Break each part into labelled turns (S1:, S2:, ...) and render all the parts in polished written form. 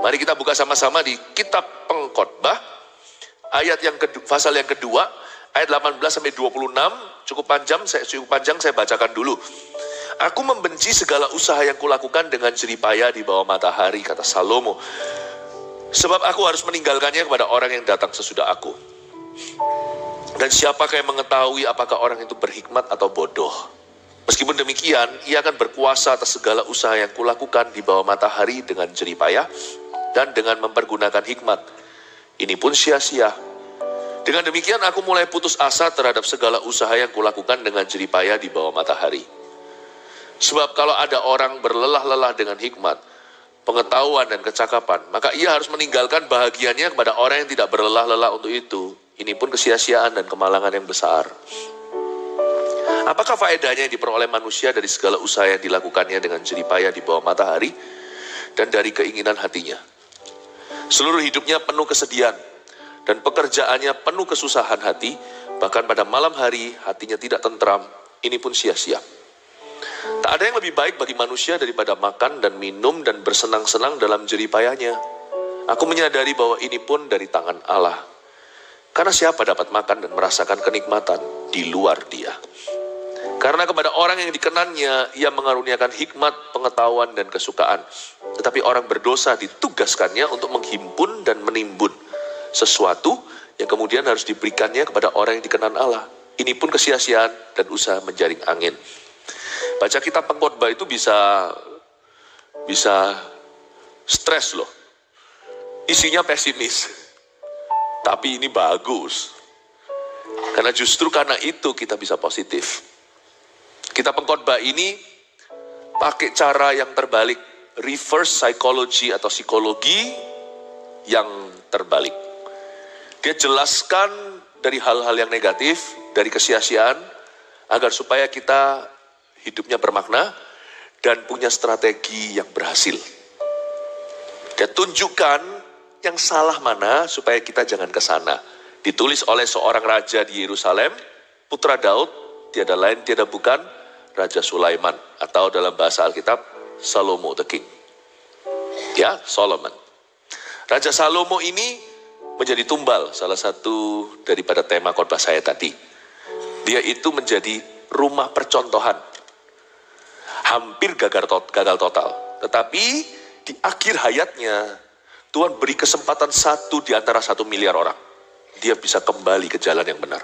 S1: Mari kita buka sama-sama di kitab Pengkhotbah, ayat yang kedua, pasal yang kedua, ayat 18 sampai 26, cukup panjang, saya bacakan dulu. Aku membenci segala usaha yang kulakukan dengan jerih payah di bawah matahari, kata Salomo. Sebab aku harus meninggalkannya kepada orang yang datang sesudah aku. Dan siapakah yang mengetahui apakah orang itu berhikmat atau bodoh? Meskipun demikian, ia akan berkuasa atas segala usaha yang kulakukan di bawah matahari dengan jerih payah dan dengan mempergunakan hikmat. Ini pun sia-sia. Dengan demikian aku mulai putus asa terhadap segala usaha yang kulakukan dengan jerih payah di bawah matahari. Sebab kalau ada orang berlelah-lelah dengan hikmat, pengetahuan dan kecakapan, maka ia harus meninggalkan bahagianya kepada orang yang tidak berlelah-lelah untuk itu. Ini pun kesia-siaan dan kemalangan yang besar. Apakah faedahnya yang diperoleh manusia dari segala usaha yang dilakukannya dengan jerih payah di bawah matahari dan dari keinginan hatinya? Seluruh hidupnya penuh kesedihan dan pekerjaannya penuh kesusahan hati, bahkan pada malam hari hatinya tidak tentram. Ini pun sia-sia. Tak ada yang lebih baik bagi manusia daripada makan dan minum dan bersenang-senang dalam jerih payahnya. Aku menyadari bahwa ini pun dari tangan Allah. Karena siapa dapat makan dan merasakan kenikmatan di luar Dia? Karena kepada orang yang dikenannya, Ia mengaruniakan hikmat, pengetahuan, dan kesukaan. Tetapi orang berdosa ditugaskannya untuk menghimpun dan menimbun sesuatu yang kemudian harus diberikannya kepada orang yang dikenan Allah. Ini pun kesia-siaan dan usaha menjaring angin. Baca kitab Pengkhotbah itu bisa stres loh. Isinya pesimis. Tapi ini bagus. Karena justru karena itu kita bisa positif. Kitab Pengkhotbah ini pakai cara yang terbalik. Reverse psychology atau psikologi yang terbalik. Dia jelaskan dari hal-hal yang negatif, dari kesia-siaan, agar supaya kita hidupnya bermakna dan punya strategi yang berhasil. Dia tunjukkan yang salah mana supaya kita jangan ke sana. Ditulis oleh seorang raja di Yerusalem, putra Daud, tiada lain tiada bukan Raja Sulaiman, atau dalam bahasa Alkitab Salomo the King. Ya, Solomon. Raja Salomo ini menjadi tumbal salah satu daripada tema khotbah saya tadi. Dia itu menjadi rumah percontohan. Hampir gagal total. Tetapi di akhir hayatnya, Tuhan beri kesempatan 1 di antara 1 miliar orang. Dia bisa kembali ke jalan yang benar.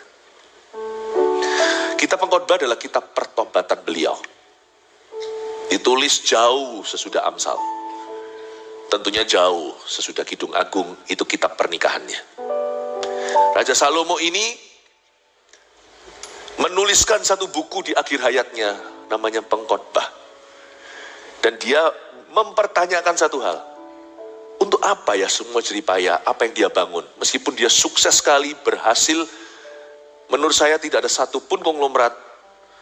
S1: Kitab Pengkhotbah adalah kitab pertobatan beliau. Ditulis jauh sesudah Amsal. Tentunya jauh sesudah Kidung Agung, itu kitab pernikahannya. Raja Salomo ini menuliskan satu buku di akhir hayatnya, namanya Pengkhotbah. Dan dia mempertanyakan satu hal. Untuk apa ya semua jerih payah, apa yang dia bangun? Meskipun dia sukses sekali, berhasil, menurut saya tidak ada satupun konglomerat.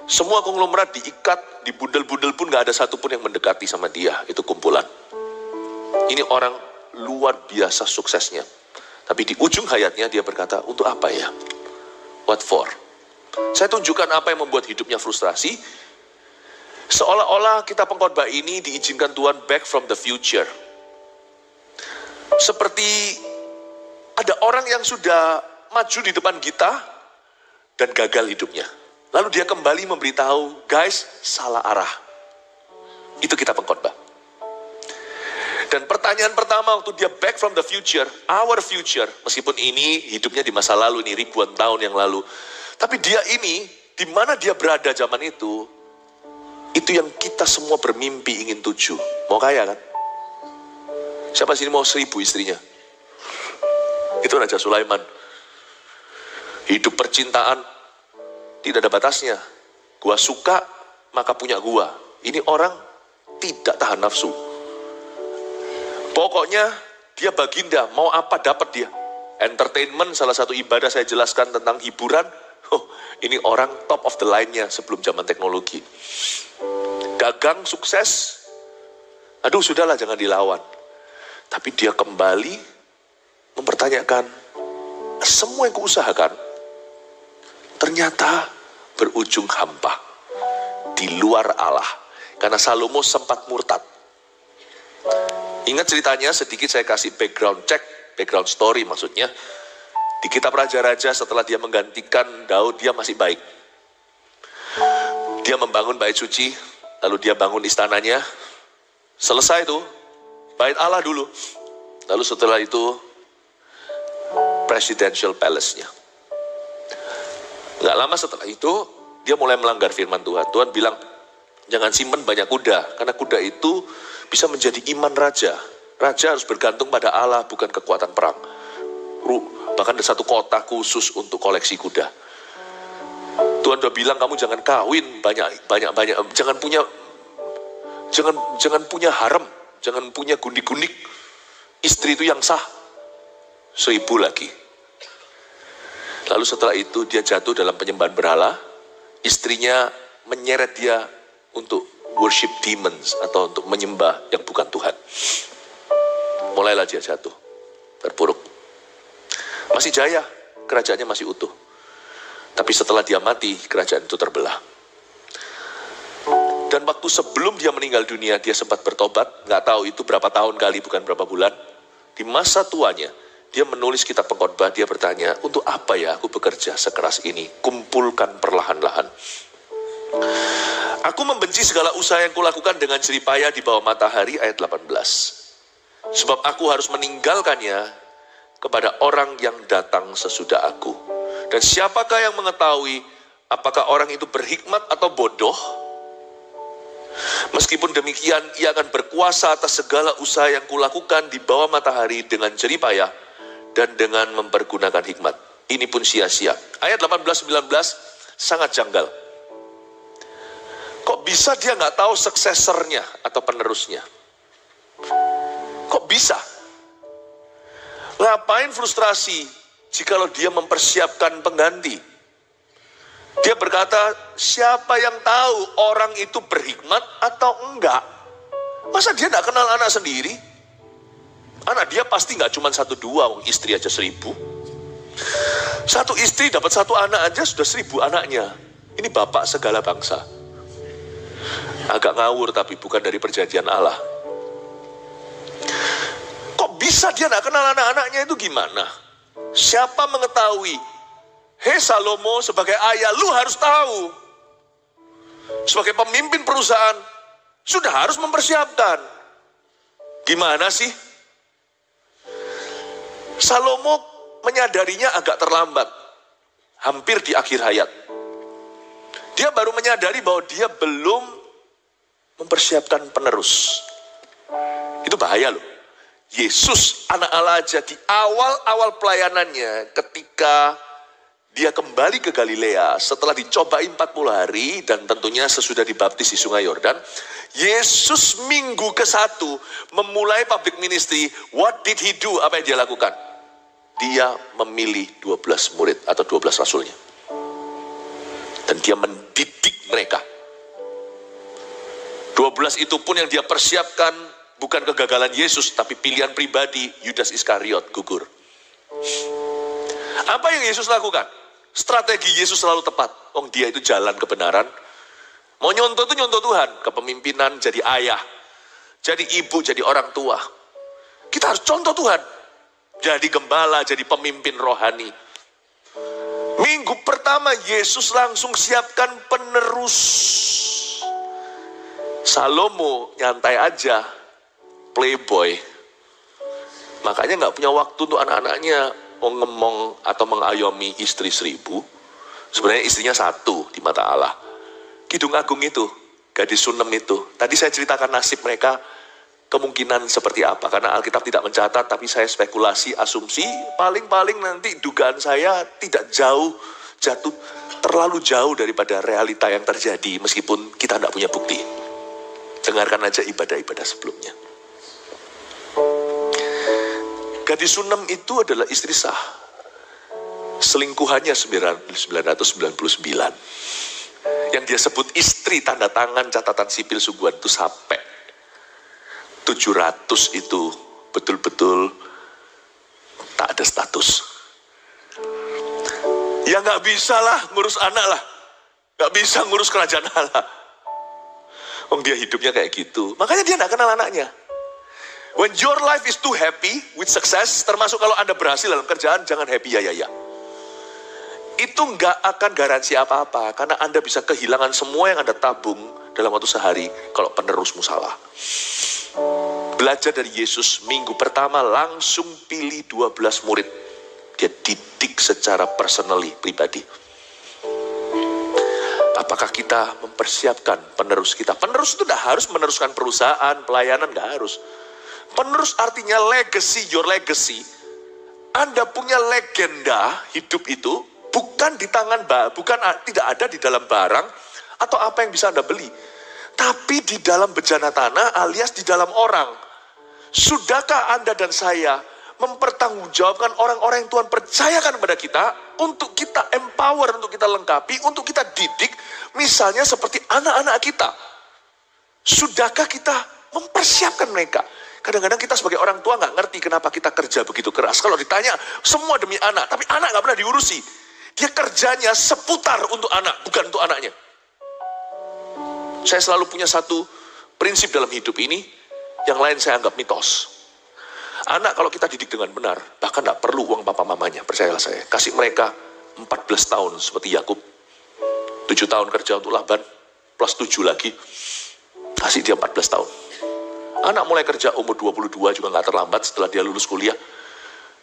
S1: Semua konglomerat diikat, dibundel-bundel pun gak ada satupun yang mendekati sama dia. Itu kumpulan. Ini orang luar biasa suksesnya. Tapi di ujung hayatnya dia berkata, untuk apa ya? What for? Saya tunjukkan apa yang membuat hidupnya frustrasi. Seolah-olah kitab Pengkhotbah ini diizinkan Tuhan back from the future. Seperti ada orang yang sudah maju di depan kita dan gagal hidupnya. Lalu dia kembali memberitahu, guys, salah arah. Itu kitab Pengkhotbah. Dan pertanyaan pertama waktu dia back from the future, our future, meskipun ini hidupnya di masa lalu, ini ribuan tahun yang lalu. Tapi dia ini, di mana dia berada zaman itu yang kita semua bermimpi ingin tuju. Mau kaya kan? Siapa sini mau 1000 istrinya? Itu Raja Sulaiman. Hidup percintaan tidak ada batasnya. Gua suka, maka punya gua. Ini orang tidak tahan nafsu. Pokoknya dia baginda, mau apa dapat dia. Entertainment, salah satu ibadah saya jelaskan tentang hiburan. Ini orang top of the line-nya sebelum zaman teknologi. Dagang sukses, aduh sudahlah jangan dilawan. Tapi dia kembali mempertanyakan, semua yang kuusahakan ternyata berujung hampa di luar Allah. Karena Salomo sempat murtad. Ingat ceritanya, sedikit saya kasih background check, background story maksudnya. Di kitab Raja-Raja setelah dia menggantikan Daud, dia masih baik. Dia membangun bait suci, lalu dia bangun istananya. Selesai itu, bait Allah dulu. Lalu setelah itu, presidential palace-nya. Gak lama setelah itu, dia mulai melanggar firman Tuhan. Tuhan bilang, jangan simpen banyak kuda, karena kuda itu bisa menjadi iman raja. Raja harus bergantung pada Allah, bukan kekuatan perang. Bahkan ada satu kota khusus untuk koleksi kuda. Tuhan udah bilang, kamu jangan kawin banyak, jangan punya harem, jangan punya gundik-gundik. Istri itu yang sah, 1000 lagi. Lalu setelah itu dia jatuh dalam penyembahan berhala. Istrinya menyeret dia untuk worship demons atau untuk menyembah yang bukan Tuhan. Mulailah dia jatuh, terpuruk. Masih jaya, kerajaannya masih utuh. Tapi setelah dia mati, kerajaan itu terbelah. Dan waktu sebelum dia meninggal dunia, dia sempat bertobat. Nggak tahu itu berapa tahun kali, bukan berapa bulan. Di masa tuanya, dia menulis kitab Pengkhotbah. Dia bertanya, untuk apa ya aku bekerja sekeras ini? Kumpulkan perlahan-lahan. Aku membenci segala usaha yang kulakukan dengan jerih payah di bawah matahari, ayat 18. Sebab aku harus meninggalkannya kepada orang yang datang sesudah aku. Dan siapakah yang mengetahui apakah orang itu berhikmat atau bodoh? Meskipun demikian, ia akan berkuasa atas segala usaha yang kulakukan di bawah matahari dengan jerih payah dan dengan mempergunakan hikmat. Ini pun sia-sia. Ayat 18-19 sangat janggal. Kok bisa dia nggak tahu suksesornya atau penerusnya? Kok bisa? Ngapain frustrasi jikalau dia mempersiapkan pengganti? Dia berkata, siapa yang tahu orang itu berhikmat atau enggak? Masa dia nggak kenal anak sendiri? Anak dia pasti nggak cuma 1-2, istri aja 1000. Satu istri dapat 1 anak aja sudah 1000 anaknya. Ini bapak segala bangsa. Agak ngawur tapi bukan dari perjanjian Allah. Kok bisa dia nggak kenal anak-anaknya itu gimana? Siapa mengetahui? Hei Salomo, sebagai ayah lu harus tahu. Sebagai pemimpin perusahaan sudah harus mempersiapkan. Gimana sih? Salomo menyadarinya agak terlambat. Hampir di akhir hayat. Dia baru menyadari bahwa dia belum mempersiapkan penerus. Itu bahaya loh. Yesus anak Allah aja di awal-awal pelayanannya, ketika dia kembali ke Galilea setelah dicobai 40 hari dan tentunya sesudah dibaptis di Sungai Yordan, Yesus minggu ke-1 memulai public ministry. What did he do? Apa yang dia lakukan? Dia memilih 12 murid atau 12 rasulnya. Dan dia mendidik mereka. 12 itu pun yang dia persiapkan bukan kegagalan Yesus, tapi pilihan pribadi Yudas Iskariot gugur. Apa yang Yesus lakukan? Strategi Yesus selalu tepat. Dia itu jalan kebenaran. Mau nyontoh itu nyontoh Tuhan. Kepemimpinan, jadi ayah. Jadi ibu, jadi orang tua. Kita harus contoh Tuhan. Jadi gembala, jadi pemimpin rohani. Minggu pertama Yesus langsung siapkan penerus. Salomo nyantai aja, playboy. Makanya gak punya waktu untuk anak-anaknya ngemong atau mengayomi istri 1000. Sebenarnya istrinya 1 di mata Allah. Kidung Agung itu, gadis Sunem itu. Tadi saya ceritakan nasib mereka, kemungkinan seperti apa. Karena Alkitab tidak mencatat, tapi saya spekulasi, asumsi, paling-paling nanti dugaan saya tidak jatuh terlalu jauh daripada realita yang terjadi, meskipun kita tidak punya bukti. Dengarkan aja ibadah-ibadah sebelumnya. Gadis Sunem itu adalah istri sah. Selingkuhannya 999. Yang dia sebut istri tanda tangan catatan sipil sungguhan itu sampai 700 itu betul-betul tak ada status. Ya gak bisa lah ngurus anak lah. Gak bisa ngurus kerajaan Allah. Dia hidupnya kayak gitu. Makanya dia gak kenal anaknya. When your life is too happy with success, termasuk kalau Anda berhasil dalam kerjaan, jangan happy ya. Itu nggak akan garansi apa-apa, karena Anda bisa kehilangan semua yang Anda tabung dalam waktu sehari kalau penerusmu salah. Belajar dari Yesus, minggu pertama langsung pilih 12 murid. Dia didik secara personally, pribadi. Apakah kita mempersiapkan penerus kita? Penerus itu tidak harus meneruskan perusahaan, pelayanan, nggak harus. Penerus artinya legacy, your legacy. Anda punya legenda hidup itu bukan di tangan, bukan tidak ada di dalam barang atau apa yang bisa Anda beli, tapi di dalam bejana tanah alias di dalam orang. Sudahkah Anda dan saya mempertanggungjawabkan orang-orang yang Tuhan percayakan kepada kita untuk kita empower, untuk kita lengkapi, untuk kita didik, misalnya seperti anak-anak kita. Sudahkah kita mempersiapkan mereka? Kadang-kadang kita sebagai orang tua nggak ngerti kenapa kita kerja begitu keras. Kalau ditanya semua demi anak, tapi anak nggak pernah diurusi. Dia kerjanya seputar untuk anak, bukan untuk anaknya. Saya selalu punya satu prinsip dalam hidup ini, yang lain saya anggap mitos. Anak kalau kita didik dengan benar, bahkan tidak perlu uang papa mamanya, percayalah saya. Kasih mereka 14 tahun seperti Yakub, 7 tahun kerja untuk Laban, plus 7 lagi, kasih dia 14 tahun. Anak mulai kerja umur 22 juga nggak terlambat setelah dia lulus kuliah.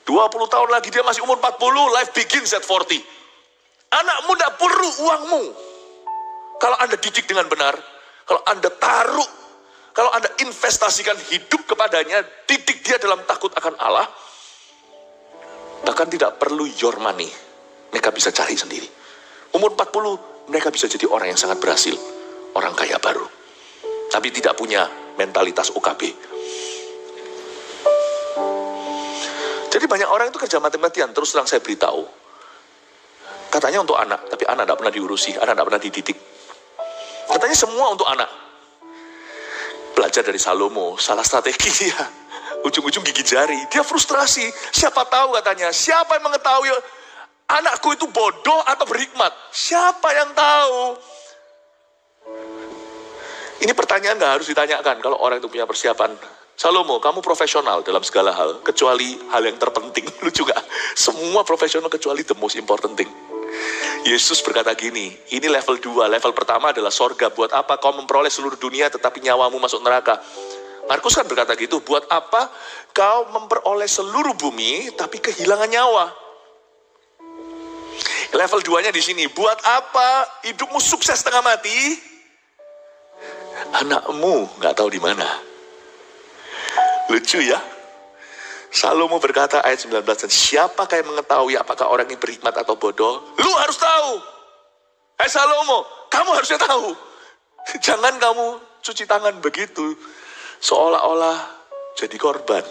S1: 20 tahun lagi dia masih umur 40, life begins at 40. Anakmu tidak perlu uangmu. Kalau Anda didik dengan benar, kalau Anda taruh, kalau Anda investasikan hidup kepadanya, didik dia dalam takut akan Allah, bahkan tidak perlu your money. Mereka bisa cari sendiri. Umur 40, mereka bisa jadi orang yang sangat berhasil. Orang kaya baru. Tapi tidak punya mentalitas OKB. Jadi banyak orang itu kerja mati-matian. Terus terang saya beritahu. Katanya untuk anak, tapi anak tidak pernah diurusi, anak tidak pernah dididik. Katanya semua untuk anak. Belajar dari Salomo, salah strategi dia. Ujung-ujung gigi jari, dia frustrasi. Siapa tahu katanya, siapa yang mengetahui anakku itu bodoh atau berhikmat? Siapa yang tahu? Ini pertanyaan gak harus ditanyakan kalau orang itu punya persiapan. Salomo, kamu profesional dalam segala hal, kecuali hal yang terpenting. Lucu gak? Semua profesional kecuali the most important thing. Yesus berkata gini, ini level 2. Level pertama adalah sorga. Buat apa kau memperoleh seluruh dunia tetapi nyawamu masuk neraka? Markus kan berkata gitu, buat apa kau memperoleh seluruh bumi tapi kehilangan nyawa? Level 2-nya di sini, buat apa hidupmu sukses setengah mati? Anakmu nggak tahu di mana. Lucu ya? Salomo berkata ayat 19, siapakah yang mengetahui apakah orang ini berhikmat atau bodoh? Lu harus tahu. Salomo, kamu harusnya tahu. Jangan kamu cuci tangan begitu, seolah-olah jadi korban.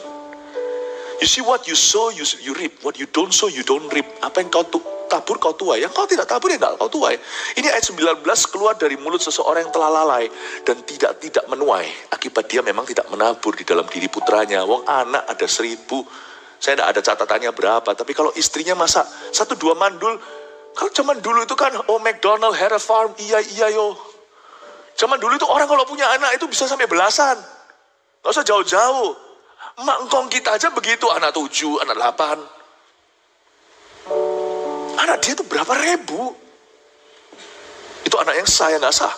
S1: You see what you sow, you reap. What you don't sow, you don't reap. Apa yang kau tabur, kau tuai. Yang kau tidak tabur, ya tidak kau tuai. Ini ayat 19 keluar dari mulut seseorang yang telah lalai dan tidak menuai. Akibat dia memang tidak menabur di dalam diri putranya. Wong anak ada 1000. Saya tidak ada catatannya berapa. Tapi kalau istrinya masak 1-2 mandul. Kalau zaman dulu itu kan, oh McDonald, Harris Farm, iya yo. Zaman dulu itu orang kalau punya anak itu bisa sampai belasan. Gak usah jauh-jauh. Mak engkong kita aja begitu, anak 7, anak 8. Anak dia itu berapa ribu? Itu anak yang sah, yang gak sah.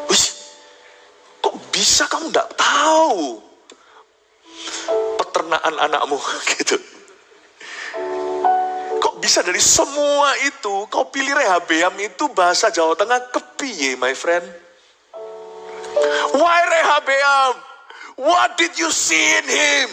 S1: Wih, kok bisa kamu gak tahu peternakan anakmu gitu? Kok bisa dari semua itu, kau pilih Rehabeam itu bahasa Jawa Tengah kepiye, my friend? Why Rehabeam? What did you see in him?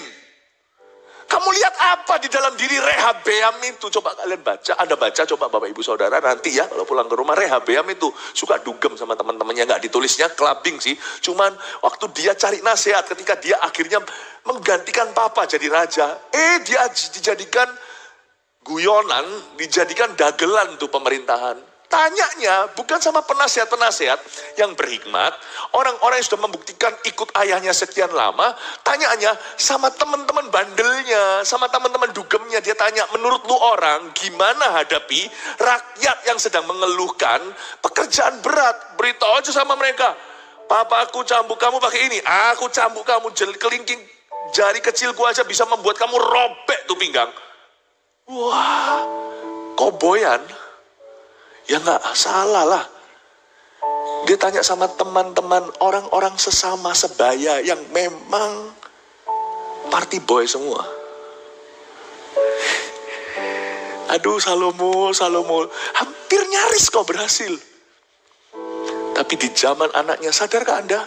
S1: Kamu lihat apa di dalam diri Rehabeam itu? Coba kalian baca, Anda baca, coba Bapak Ibu Saudara nanti ya, kalau pulang ke rumah. Rehabeam itu suka dugem sama teman-temannya, nggak ditulisnya clubbing sih. Cuman waktu dia cari nasihat, ketika dia akhirnya menggantikan papa jadi raja, dia dijadikan guyonan, dijadikan dagelan tuh pemerintahan. Tanyanya bukan sama penasihat-penasihat yang berhikmat, orang-orang yang sudah membuktikan ikut ayahnya sekian lama. Tanyanya sama teman-teman bandelnya, sama teman-teman dugemnya. Dia tanya, menurut lu orang gimana hadapi rakyat yang sedang mengeluhkan pekerjaan berat? Beritahu aja sama mereka, Papaku cambuk kamu pakai ini, aku cambuk kamu, kelingking jari kecilku aja bisa membuat kamu robek tuh pinggang. Wah, koboyan? Ya nggak salah lah. Dia tanya sama teman-teman, orang-orang sesama sebaya yang memang party boy semua. Aduh Salomo, hampir nyaris kau berhasil. Tapi di zaman anaknya, sadarkah Anda?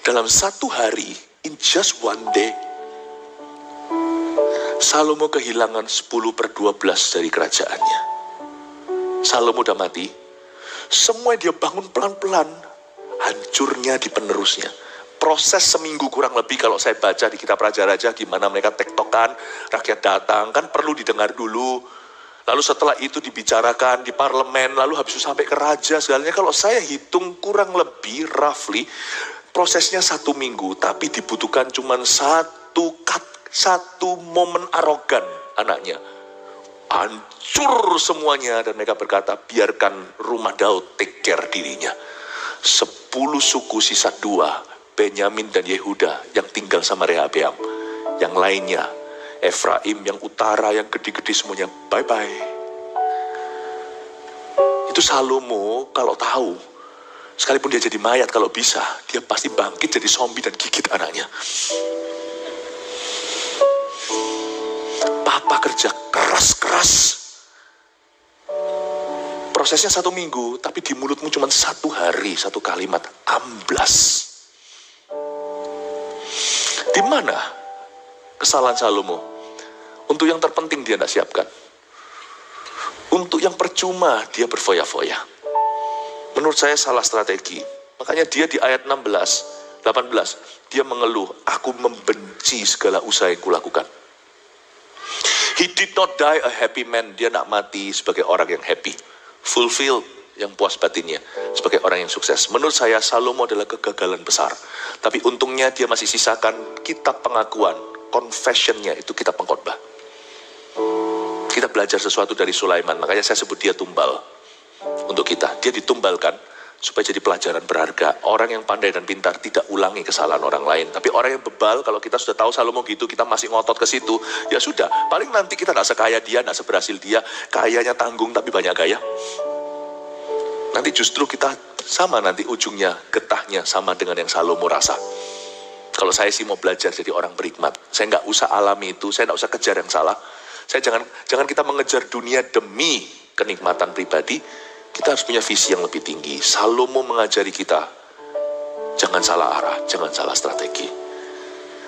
S1: Dalam satu hari, in just one day, Salomo kehilangan 10/12 dari kerajaannya. Salomo udah mati. Semua dia bangun pelan-pelan. Hancurnya di penerusnya. Proses seminggu kurang lebih kalau saya baca di kitab Raja-Raja, gimana mereka tektokan, rakyat datang, kan perlu didengar dulu. Lalu setelah itu dibicarakan di parlemen, lalu habis itu sampai ke raja segalanya. Kalau saya hitung kurang lebih roughly, prosesnya 1 minggu, tapi dibutuhkan cuma satu momen arogan anaknya. Hancur semuanya dan mereka berkata, biarkan rumah Daud take care dirinya. 10 suku sisa 2, Benyamin dan Yehuda yang tinggal sama Rehabeam. Yang lainnya, Efraim yang utara, yang gede-gede semuanya, bye-bye. Itu Salomo kalau tahu, sekalipun dia jadi mayat kalau bisa, dia pasti bangkit jadi zombie dan gigit anaknya. Papa kerja keras-keras. Prosesnya 1 minggu, tapi di mulutmu cuma 1 hari, 1 kalimat, amblas. Di mana kesalahan Salomo? Untuk yang terpenting dia tidak siapkan. Untuk yang percuma dia berfoya-foya. Menurut saya salah strategi. Makanya dia di ayat 18, dia mengeluh, aku membenci segala usaha yang kulakukan. He did not die a happy man. Dia tidak mati sebagai orang yang happy. Fulfilled, yang puas batinnya. Sebagai orang yang sukses. Menurut saya Salomo adalah kegagalan besar. Tapi untungnya dia masih sisakan kitab pengakuan. Confession-nya itu kitab pengkhotbah. Kita belajar sesuatu dari Sulaiman. Makanya saya sebut dia tumbal. Untuk kita. Dia ditumbalkan supaya jadi pelajaran berharga. Orang yang pandai dan pintar tidak ulangi kesalahan orang lain. Tapi orang yang bebal, kalau kita sudah tahu Salomo gitu, kita masih ngotot ke situ, ya sudah. Paling nanti kita tidak sekaya dia, tidak seberhasil dia. Kayanya tanggung tapi banyak gaya. Nanti justru kita sama nanti ujungnya, getahnya sama dengan yang Salomo rasa. Kalau saya sih mau belajar jadi orang berhikmat. Saya nggak usah alami itu, saya nggak usah kejar yang salah. Saya jangan kita mengejar dunia demi kenikmatan pribadi. Kita harus punya visi yang lebih tinggi. Salomo mengajari kita, jangan salah arah, jangan salah strategi.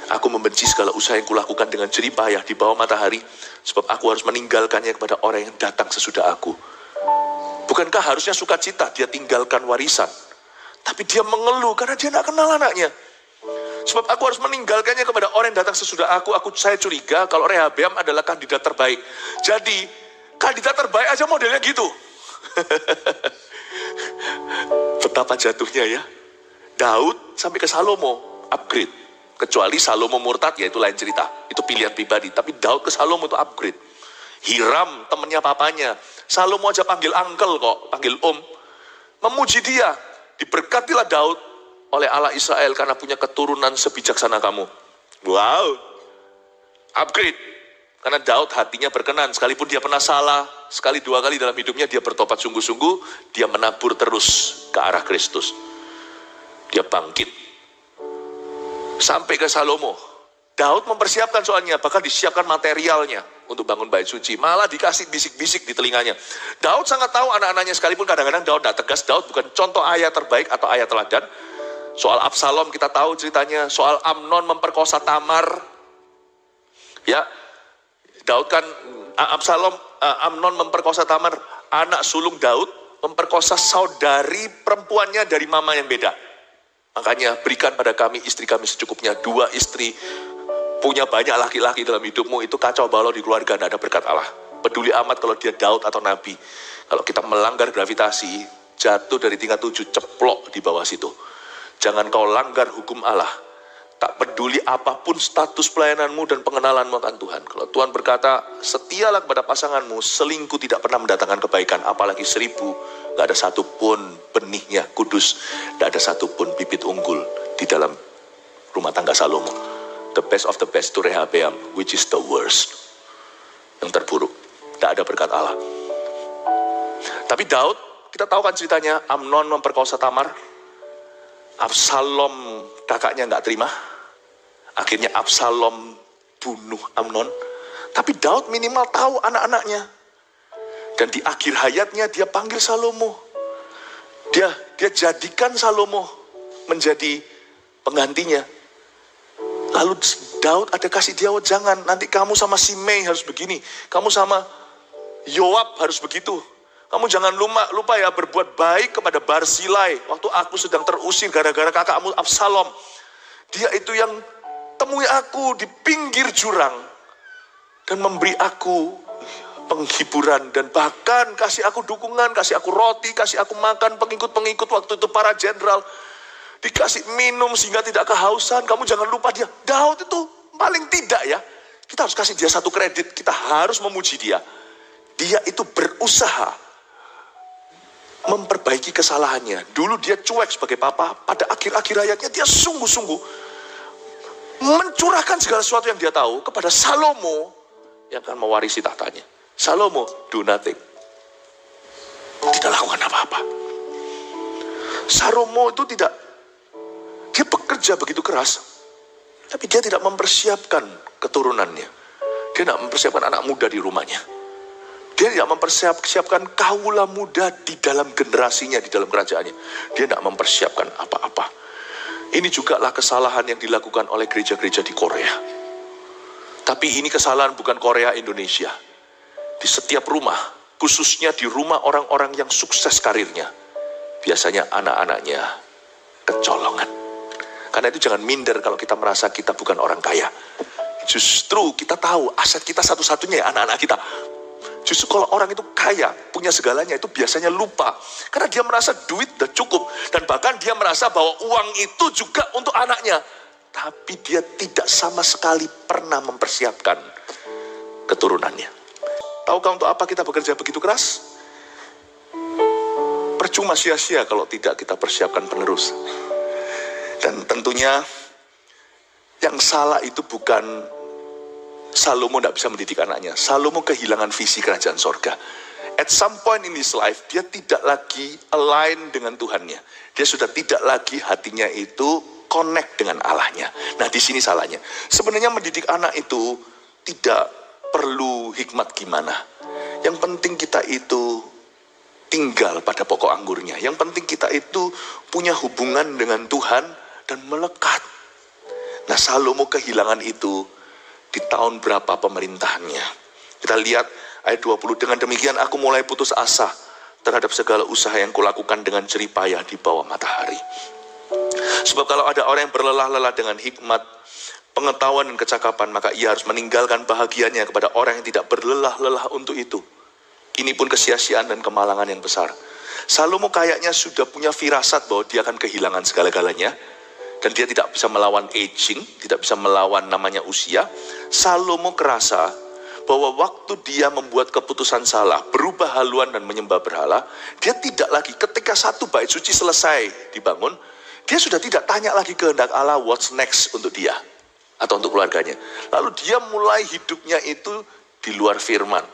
S1: Aku membenci segala usaha yang kulakukan dengan jerih payah di bawah matahari, sebab aku harus meninggalkannya kepada orang yang datang sesudah aku. Bukankah harusnya sukacita dia tinggalkan warisan? Tapi dia mengeluh karena dia tidak kenal anaknya. Sebab aku harus meninggalkannya kepada orang yang datang sesudah aku. Saya curiga kalau Rehabeam adalah kandidat terbaik. Jadi kandidat terbaik aja modelnya gitu. Betapa jatuhnya ya. Daud sampai ke Salomo upgrade. Kecuali Salomo murtad, ya itu lain cerita. Itu pilihan pribadi. Tapi Daud ke Salomo itu upgrade. Hiram temannya papanya. Salomo aja panggil uncle kok, panggil om. Memuji dia. Diberkatilah Daud oleh Allah Israel karena punya keturunan sebijaksana kamu. Wow. Upgrade. Karena Daud hatinya berkenan. Sekalipun dia pernah salah, sekali 2 kali dalam hidupnya dia bertobat sungguh-sungguh. Dia menabur terus ke arah Kristus. Dia bangkit. Sampai ke Salomo. Daud mempersiapkan soalnya, bahkan disiapkan materialnya untuk bangun bait suci. Malah dikasih bisik-bisik di telinganya. Daud sangat tahu anak-anaknya, sekalipun kadang-kadang Daud tidak tegas. Daud bukan contoh ayah terbaik atau ayah teladan. Soal Absalom kita tahu ceritanya. Soal Amnon memperkosa Tamar. Ya, Daud kan, Amnon memperkosa Tamar. Anak sulung Daud memperkosa saudari perempuannya dari mama yang beda. Makanya berikan pada kami istri kami secukupnya. 2 istri, punya banyak laki-laki dalam hidupmu, itu kacau balau di keluarga, tidak ada berkat Allah. Peduli amat kalau dia Daud atau Nabi. Kalau kita melanggar gravitasi, jatuh dari tingkat 7, ceplok di bawah situ. Jangan kau langgar hukum Allah. Tak peduli apapun status pelayananmu dan pengenalanmu akan Tuhan. Kalau Tuhan berkata, setialah kepada pasanganmu, selingkuh tidak pernah mendatangkan kebaikan, apalagi 1000, gak ada satupun benihnya kudus. Tidak ada satupun bibit unggul di dalam rumah tangga Salomo. The best of the best to Rehabeam, which is the worst. Yang terburuk. Tidak ada berkat Allah. Tapi Daud, kita tahu kan ceritanya, Amnon memperkosa Tamar. Absalom kakaknya nggak terima. Akhirnya Absalom bunuh Amnon. Tapi Daud minimal tahu anak-anaknya. Dan di akhir hayatnya dia panggil Salomo. Dia jadikan Salomo menjadi penggantinya. Lalu Daud ada kasih dia, jangan, nanti kamu sama Simei harus begini. Kamu sama Yoab harus begitu. Kamu jangan lupa ya berbuat baik kepada Barzilai. Waktu aku sedang terusir gara-gara kakakmu Absalom. Dia itu yang temui aku di pinggir jurang. Dan memberi aku penghiburan. Dan bahkan kasih aku dukungan, kasih aku roti, kasih aku makan. Pengikut-pengikut waktu itu para jenderal. Dikasih minum sehingga tidak kehausan. Kamu jangan lupa dia. Daud itu paling tidak ya. Kita harus kasih dia satu kredit. Kita harus memuji dia. Dia itu berusaha memperbaiki kesalahannya. Dulu dia cuek sebagai papa. Pada akhir-akhir hayatnya dia sungguh-sungguh mencurahkan segala sesuatu yang dia tahu kepada Salomo yang akan mewarisi tahtanya. Salomo do nothing. Tidak lakukan apa-apa. Salomo itu dia bekerja begitu keras, tapi dia tidak mempersiapkan keturunannya. Dia tidak mempersiapkan anak muda di rumahnya. Dia tidak mempersiapkan kaula muda di dalam generasinya, di dalam kerajaannya. Dia tidak mempersiapkan apa-apa. Ini jugalah kesalahan yang dilakukan oleh gereja-gereja di Korea. Tapi ini kesalahan bukan Korea, Indonesia. Di setiap rumah, khususnya di rumah orang-orang yang sukses karirnya, biasanya anak-anaknya kecolongan. Karena itu jangan minder kalau kita merasa kita bukan orang kaya. Justru kita tahu aset kita satu-satunya ya anak-anak kita. Justru kalau orang itu kaya, punya segalanya, itu biasanya lupa. Karena dia merasa duit udah cukup. Dan bahkan dia merasa bahwa uang itu juga untuk anaknya. Tapi dia tidak sama sekali pernah mempersiapkan keturunannya. Tahukah untuk apa kita bekerja begitu keras? Percuma sia-sia kalau tidak kita persiapkan penerus. Dan tentunya yang salah itu bukan Salomo tidak bisa mendidik anaknya. Salomo kehilangan visi kerajaan sorga. At some point in his life, dia tidak lagi align dengan Tuhannya. Dia sudah tidak lagi hatinya itu connect dengan Allahnya. Nah, di sini salahnya. Sebenarnya mendidik anak itu tidak perlu hikmat gimana. Yang penting kita itu tinggal pada pokok anggurnya. Yang penting kita itu punya hubungan dengan Tuhan dan melekat. Nah, Salomo kehilangan itu di tahun berapa pemerintahannya. Kita lihat ayat 20. Dengan demikian aku mulai putus asa terhadap segala usaha yang kulakukan dengan jerih payah di bawah matahari. Sebab kalau ada orang yang berlelah-lelah dengan hikmat, pengetahuan dan kecakapan, maka ia harus meninggalkan bahagianya kepada orang yang tidak berlelah-lelah untuk itu. Ini pun kesia-siaan dan kemalangan yang besar. Salomo kayaknya sudah punya firasat bahwa dia akan kehilangan segala-galanya. Dan dia tidak bisa melawan aging, tidak bisa melawan namanya usia. Salomo kerasa bahwa waktu dia membuat keputusan salah, berubah haluan dan menyembah berhala, dia tidak lagi ketika satu bait suci selesai dibangun, dia sudah tidak tanya lagi kehendak Allah what's next untuk dia atau untuk keluarganya. Lalu dia mulai hidupnya itu di luar firman.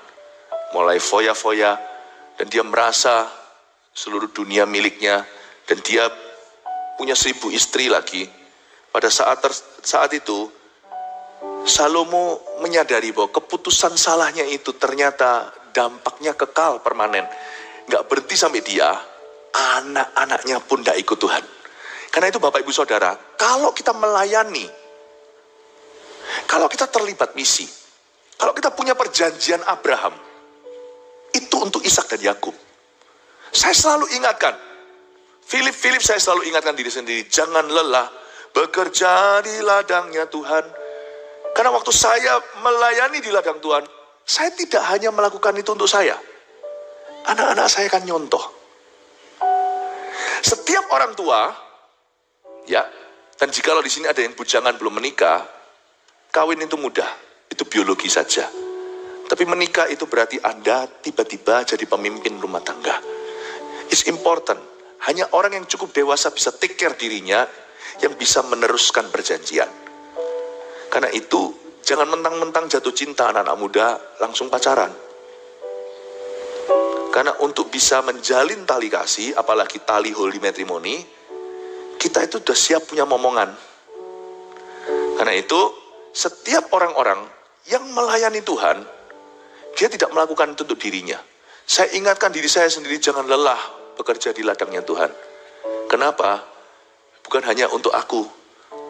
S1: Mulai foya-foya dan dia merasa seluruh dunia miliknya dan dia punya 1000 istri lagi. Pada saat itu Salomo menyadari bahwa keputusan salahnya itu ternyata dampaknya kekal permanen. Gak berhenti sampai dia, anak-anaknya pun gak ikut Tuhan. Karena itu Bapak Ibu Saudara, kalau kita melayani, kalau kita terlibat misi, kalau kita punya perjanjian Abraham, itu untuk Ishak dan Yakub. Saya selalu ingatkan, Philip saya selalu ingatkan diri sendiri, jangan lelah bekerja di ladangnya Tuhan. Karena waktu saya melayani di ladang Tuhan, saya tidak hanya melakukan itu untuk saya. Anak-anak saya kan nyontoh. Setiap orang tua, ya, dan jikalau di sini ada yang bujangan belum menikah, kawin itu mudah, itu biologi saja. Tapi menikah itu berarti Anda tiba-tiba jadi pemimpin rumah tangga. It's important. hanya orang yang cukup dewasa bisa take care dirinya, yang bisa meneruskan perjanjian. Karena itu, jangan mentang-mentang jatuh cinta anak-anak muda, langsung pacaran. Karena untuk bisa menjalin tali kasih, apalagi tali holy matrimony, kita itu sudah siap punya momongan. Karena itu, setiap orang-orang yang melayani Tuhan, dia tidak melakukan itu untuk dirinya. Saya ingatkan diri saya sendiri, jangan lelah bekerja di ladangnya Tuhan. Kenapa? Bukan hanya untuk aku,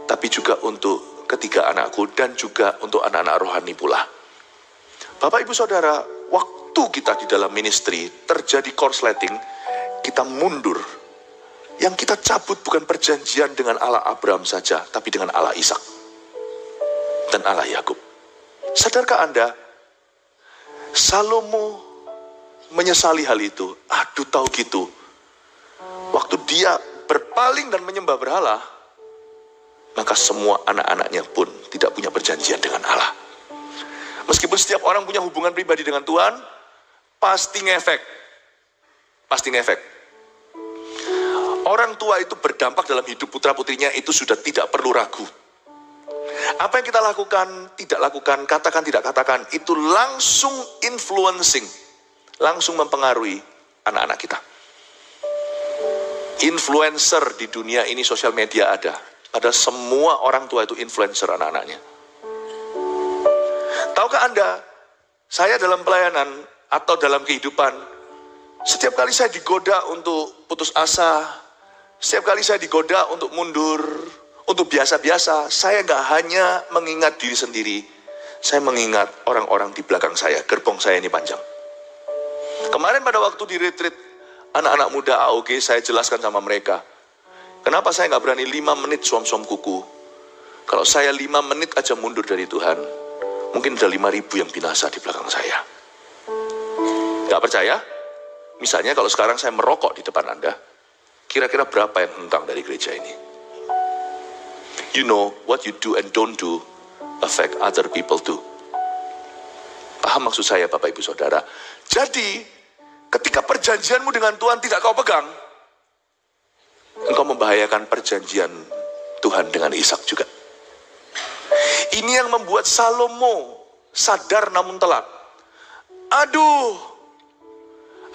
S1: tapi juga untuk ketiga anakku dan juga untuk anak-anak rohani pula. Bapak, Ibu, Saudara, waktu kita di dalam ministry terjadi korsleting, kita mundur. Yang kita cabut bukan perjanjian dengan Allah Abraham saja, tapi dengan Allah Ishak dan Allah Yakub. Sadarkah Anda, Salomo menyesali hal itu? Aduh, tahu gitu. Waktu dia berpaling dan menyembah berhala, maka semua anak-anaknya pun tidak punya perjanjian dengan Allah. Meskipun setiap orang punya hubungan pribadi dengan Tuhan, pasti ngefek. Pasti ngefek. Orang tua itu berdampak dalam hidup putra-putrinya, itu sudah tidak perlu ragu. Apa yang kita lakukan, tidak lakukan, katakan, tidak katakan, itu langsung influencing, langsung mempengaruhi anak-anak kita. Influencer di dunia ini, sosial media ada. Padahal semua orang tua itu influencer anak-anaknya. Tahukah Anda, saya dalam pelayanan atau dalam kehidupan, setiap kali saya digoda untuk putus asa, setiap kali saya digoda untuk mundur, untuk biasa-biasa, saya gak hanya mengingat diri sendiri, saya mengingat orang-orang di belakang saya, gerbong saya ini panjang. Kemarin pada waktu di retreat anak-anak muda AOG, saya jelaskan sama mereka, kenapa saya gak berani 5 menit suam-suam kuku. Kalau saya 5 menit aja mundur dari Tuhan, mungkin ada 5.000 yang binasa di belakang saya. Gak percaya? Misalnya kalau sekarang saya merokok di depan Anda, kira-kira berapa yang hengkang dari gereja ini? You know, what you do and don't do affect other people too. Paham maksud saya, Bapak, Ibu, Saudara? Jadi, ketika perjanjianmu dengan Tuhan tidak kau pegang, engkau membahayakan perjanjian Tuhan dengan Ishak juga. Ini yang membuat Salomo sadar namun telat. Aduh,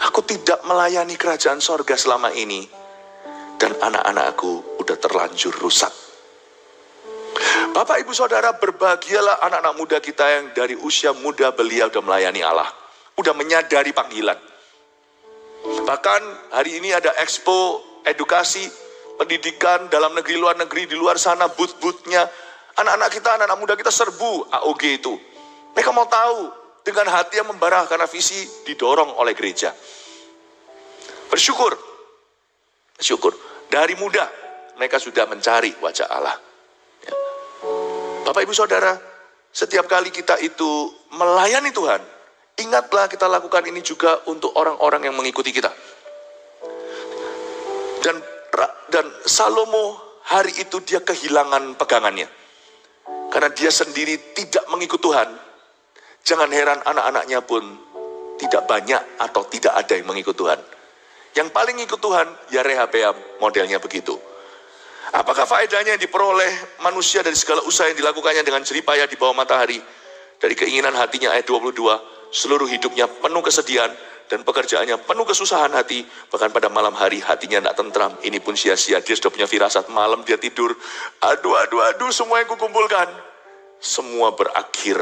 S1: aku tidak melayani kerajaan sorga selama ini, dan anak-anakku udah terlanjur rusak. Bapak, Ibu, Saudara, berbahagialah anak-anak muda kita yang dari usia muda belia udah melayani Allah, udah menyadari panggilan. Bahkan hari ini ada expo edukasi, pendidikan dalam negeri, luar negeri, di luar sana booth-boothnya. Anak-anak kita, anak-anak muda kita serbu AOG itu. Mereka mau tahu dengan hati yang membara karena visi didorong oleh gereja. Bersyukur. Dari muda mereka sudah mencari wajah Allah. Ya. Bapak, Ibu, Saudara, setiap kali kita itu melayani Tuhan, ingatlah kita lakukan ini juga untuk orang-orang yang mengikuti kita. Dan Salomo hari itu dia kehilangan pegangannya. Karena dia sendiri tidak mengikut Tuhan. Jangan heran anak-anaknya pun tidak banyak atau tidak ada yang mengikut Tuhan. Yang paling ikut Tuhan, ya Rehabeam, modelnya begitu. Apakah faedahnya yang diperoleh manusia dari segala usaha yang dilakukannya dengan jeripayah di bawah matahari? Dari keinginan hatinya, ayat 22, seluruh hidupnya penuh kesedihan dan pekerjaannya penuh kesusahan hati. Bahkan pada malam hari hatinya tidak tentram. Ini pun sia-sia, dia sudah punya firasat. Malam dia tidur, aduh, semua yang kukumpulkan, semua berakhir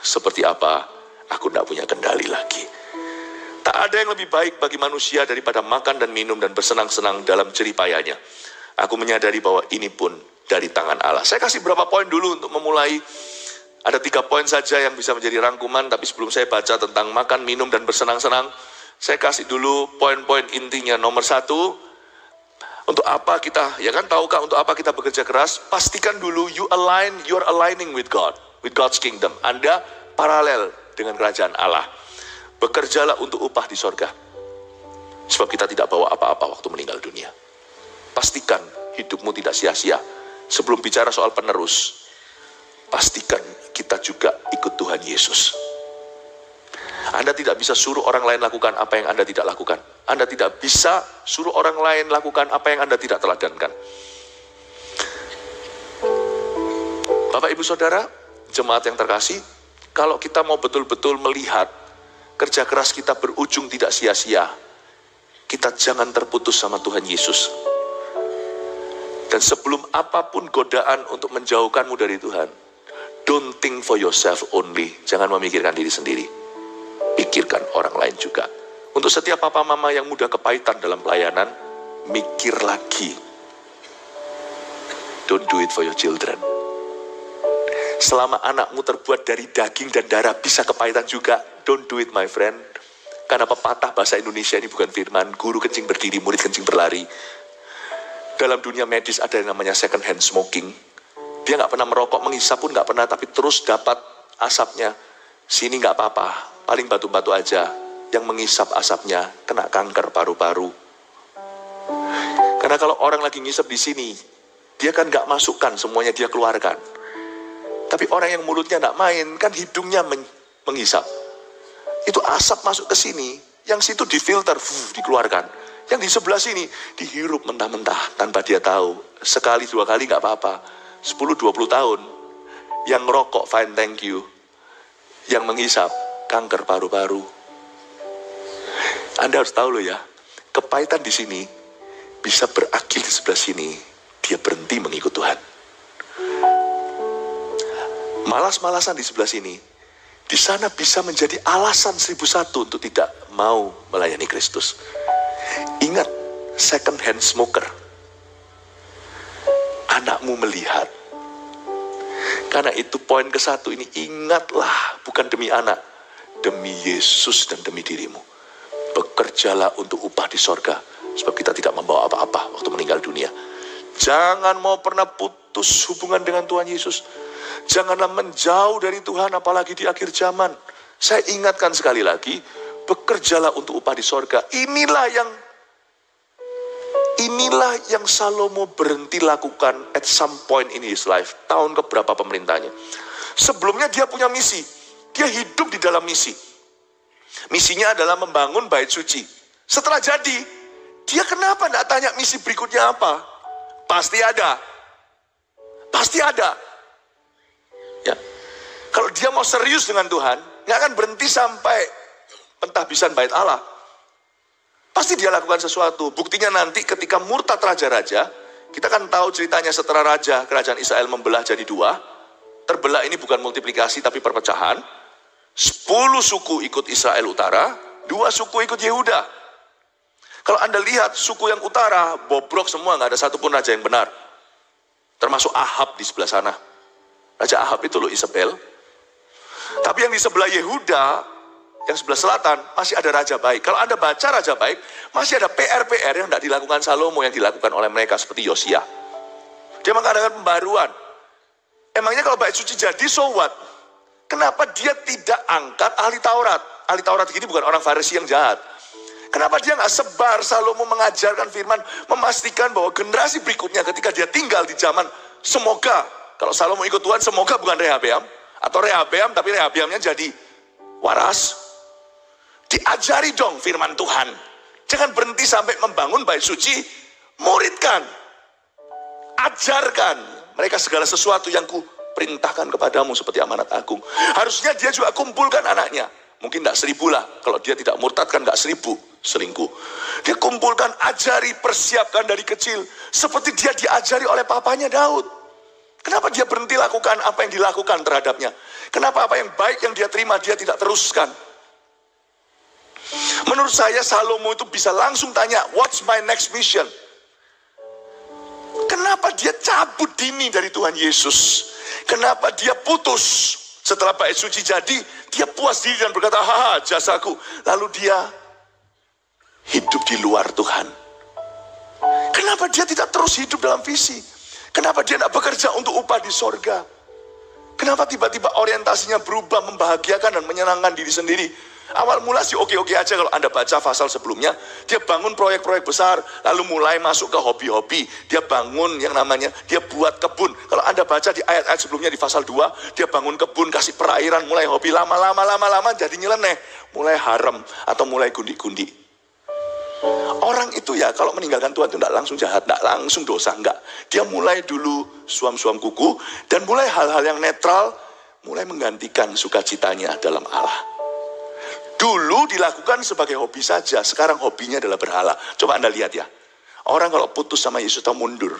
S1: seperti apa? Aku tidak punya kendali lagi. Tak ada yang lebih baik bagi manusia daripada makan dan minum dan bersenang-senang dalam jeripayahnya. Aku menyadari bahwa ini pun dari tangan Allah. Saya kasih beberapa poin dulu untuk memulai. Ada 3 poin saja yang bisa menjadi rangkuman, tapi sebelum saya baca tentang makan, minum, dan bersenang-senang, saya kasih dulu poin-poin intinya. Nomor 1, untuk apa kita, ya kan, tahukah untuk apa kita bekerja keras? Pastikan dulu you're aligning with God, with God's kingdom. Anda paralel dengan kerajaan Allah. Bekerjalah untuk upah di sorga. Sebab kita tidak bawa apa-apa waktu meninggal dunia. Pastikan hidupmu tidak sia-sia. Sebelum bicara soal penerus, pastikan kita juga ikut Tuhan Yesus. Anda tidak bisa suruh orang lain lakukan apa yang Anda tidak lakukan. Anda tidak bisa suruh orang lain lakukan apa yang Anda tidak teladankan. Bapak, Ibu, Saudara, jemaat yang terkasih, kalau kita mau betul-betul melihat kerja keras kita berujung tidak sia-sia, kita jangan terputus sama Tuhan Yesus. Dan sebelum apapun godaan untuk menjauhkanmu dari Tuhan, don't think for yourself only. Jangan memikirkan diri sendiri. Pikirkan orang lain juga. Untuk setiap papa mama yang mudah kepahitan dalam pelayanan, mikir lagi. Don't do it for your children. Selama anakmu terbuat dari daging dan darah bisa kepahitan juga, don't do it, my friend. Karena pepatah bahasa Indonesia ini bukan firman, guru kencing berdiri, murid kencing berlari. Dalam dunia medis ada yang namanya second hand smoking. Dia nggak pernah merokok, menghisap pun nggak pernah, tapi terus dapat asapnya. Sini nggak apa-apa, paling batu-batu aja. Yang menghisap asapnya kena kanker paru-paru. Karena kalau orang lagi ngisap di sini, dia kan nggak masukkan semuanya, dia keluarkan. Tapi orang yang mulutnya nggak main, kan hidungnya menghisap. Itu asap masuk ke sini, yang situ difilter, dikeluarkan. Yang di sebelah sini dihirup mentah-mentah tanpa dia tahu. Sekali dua kali nggak apa-apa. 10-20 tahun. Yang ngerokok, fine, thank you. Yang menghisap, kanker paru-paru. Anda harus tahu loh ya, kepahitan di sini bisa berakhir di sebelah sini. Dia berhenti mengikut Tuhan. Malas-malasan di sebelah sini, di sana bisa menjadi alasan 1001 untuk tidak mau melayani Kristus. Ingat, second hand smoker. Anakmu melihat. Karena itu poin ke-1 ini, ingatlah, bukan demi anak, demi Yesus dan demi dirimu. Bekerjalah untuk upah di sorga, sebab kita tidak membawa apa-apa waktu meninggal dunia. Jangan mau pernah putus hubungan dengan Tuhan Yesus. Janganlah menjauh dari Tuhan, apalagi di akhir zaman. Saya ingatkan sekali lagi, bekerjalah untuk upah di sorga. Inilah yang Salomo berhenti lakukan at some point in his life. Tahun keberapa pemerintahnya. Sebelumnya dia punya misi. Dia hidup di dalam misi. Misinya adalah membangun bait suci. Setelah jadi, dia kenapa tidak tanya misi berikutnya apa? Pasti ada. Pasti ada. Ya. Kalau dia mau serius dengan Tuhan, nggak akan berhenti sampai pentahbisan bait Allah. Pasti dia lakukan sesuatu. Buktinya nanti ketika murtad raja-raja, kita kan tahu ceritanya setelah raja kerajaan Israel membelah jadi 2. Terbelah ini bukan multiplikasi tapi perpecahan. 10 suku ikut Israel utara, 2 suku ikut Yehuda. Kalau Anda lihat suku yang utara, bobrok semua, nggak ada satupun raja yang benar. Termasuk Ahab di sebelah sana. Raja Ahab itu loh Isabel. Tapi yang di sebelah Yehuda, yang sebelah selatan, masih ada raja baik. Kalau Anda baca raja baik, masih ada PR-PR yang tidak dilakukan Salomo, yang dilakukan oleh mereka seperti Yosia. Dia mengadakan pembaruan. Emangnya kalau bait suci jadi, so what? Kenapa dia tidak angkat ahli Taurat? Ahli Taurat ini bukan orang Farisi yang jahat. Kenapa dia nggak sebar Salomo mengajarkan firman, memastikan bahwa generasi berikutnya ketika dia tinggal di zaman, semoga, kalau Salomo ikut Tuhan, semoga bukan Rehabeam, atau Rehabeam, tapi Rehabeamnya jadi waras. Diajari dong firman Tuhan. Jangan berhenti sampai membangun bait suci. Muridkan. Ajarkan mereka segala sesuatu yang ku perintahkan kepadamu seperti amanat agung. Harusnya dia juga kumpulkan anaknya. Mungkin tidak 1000 lah. Kalau dia tidak murtad kan nggak 1000 selingkuh. Dia kumpulkan, ajari, persiapkan dari kecil. Seperti dia diajari oleh papanya Daud. Kenapa dia berhenti lakukan apa yang dilakukan terhadapnya? Kenapa apa yang baik yang dia terima dia tidak teruskan? Menurut saya Salomo itu bisa langsung tanya, what's my next mission? Kenapa dia cabut dini dari Tuhan Yesus? Kenapa dia putus? Setelah bait suci jadi, dia puas diri dan berkata, haha jasaku. Lalu dia hidup di luar Tuhan. Kenapa dia tidak terus hidup dalam visi? Kenapa dia tidak bekerja untuk upah di sorga? Kenapa tiba-tiba orientasinya berubah, membahagiakan dan menyenangkan diri sendiri?
S2: Awal mula sih oke-oke aja kalau Anda baca pasal sebelumnya. Dia bangun proyek-proyek besar, lalu mulai masuk ke hobi-hobi. Dia bangun yang namanya, dia buat kebun. Kalau Anda baca di ayat-ayat sebelumnya di pasal 2, dia bangun kebun, kasih perairan, mulai hobi lama-lama jadi nyeleneh. Mulai haram atau mulai gundi-gundi. Orang itu ya kalau meninggalkan Tuhan itu tidak langsung jahat, tidak langsung dosa, enggak. Dia mulai dulu suam-suam kuku dan mulai hal-hal yang netral, mulai menggantikan sukacitanya dalam Allah. Dulu dilakukan sebagai hobi saja, sekarang hobinya adalah berhala. Coba Anda lihat ya, orang kalau putus sama Yesus atau mundur,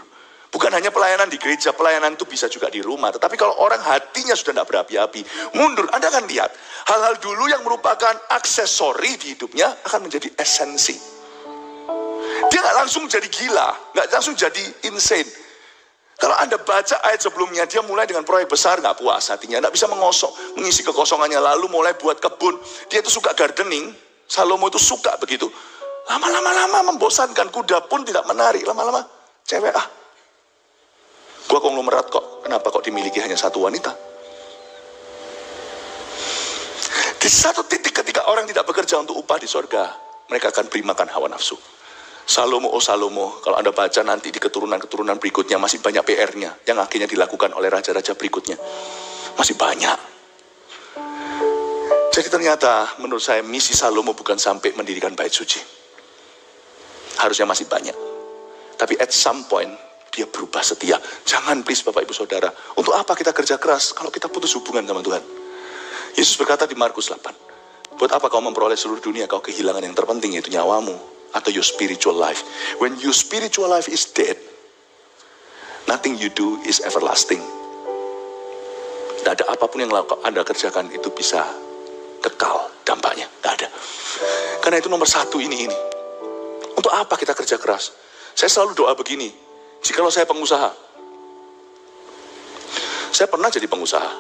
S2: bukan hanya pelayanan di gereja, pelayanan itu bisa juga di rumah. Tetapi kalau orang hatinya sudah tidak berapi-api, mundur, Anda akan lihat hal-hal dulu yang merupakan aksesori di hidupnya akan menjadi esensi. Dia nggak langsung jadi gila, nggak langsung jadi insane. Kalau Anda baca ayat sebelumnya, dia mulai dengan proyek besar, nggak puas hatinya, nggak bisa mengisi kekosongannya, lalu mulai buat kebun. Dia itu suka gardening, Salomo itu suka begitu. Lama-lama membosankan, kuda pun tidak menarik, lama-lama cewek gua konglomerat kok, kenapa kok dimiliki hanya satu wanita? Di satu titik ketika orang tidak bekerja untuk upah di sorga, mereka akan beri makan hawa nafsu. Salomo, oh Salomo, kalau Anda baca nanti di keturunan-keturunan berikutnya masih banyak PR-nya yang akhirnya dilakukan oleh raja-raja berikutnya. Masih banyak. Jadi ternyata menurut saya misi Salomo bukan sampai mendirikan bait suci. Harusnya masih banyak. Tapi at some point dia berubah setia. Jangan please Bapak Ibu Saudara, untuk apa kita kerja keras kalau kita putus hubungan sama Tuhan? Yesus berkata di Markus 8, buat apa kau memperoleh seluruh dunia, kau kehilangan yang terpenting yaitu nyawamu. Atau your spiritual life. When your spiritual life is dead, nothing you do is everlasting. Tidak ada apapun yang Anda kerjakan itu bisa kekal dampaknya. Tidak ada. Karena itu nomor satu ini. Untuk apa kita kerja keras? Saya selalu doa begini. Jikalau saya pengusaha. Saya pernah jadi pengusaha.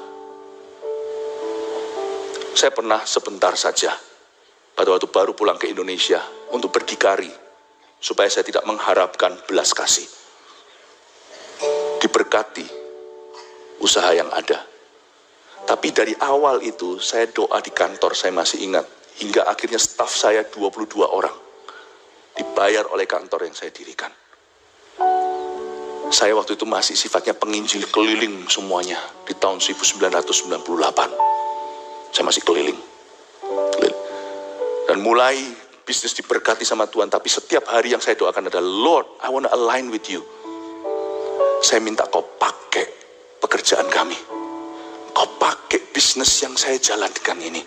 S2: Saya pernah sebentar saja. Pada waktu baru pulang ke Indonesia untuk berdikari supaya saya tidak mengharapkan belas kasih. Diberkati usaha yang ada. Tapi dari awal itu saya doa di kantor, saya masih ingat. Hingga akhirnya staf saya 22 orang. Dibayar oleh kantor yang saya dirikan. Saya waktu itu masih sifatnya penginjil keliling semuanya. Di tahun 1998. Saya masih keliling. Dan mulai bisnis diberkati sama Tuhan. Tapi setiap hari yang saya doakan adalah, Lord, I want to align with you. Saya minta kau pakai pekerjaan kami. Kau pakai bisnis yang saya jalankan ini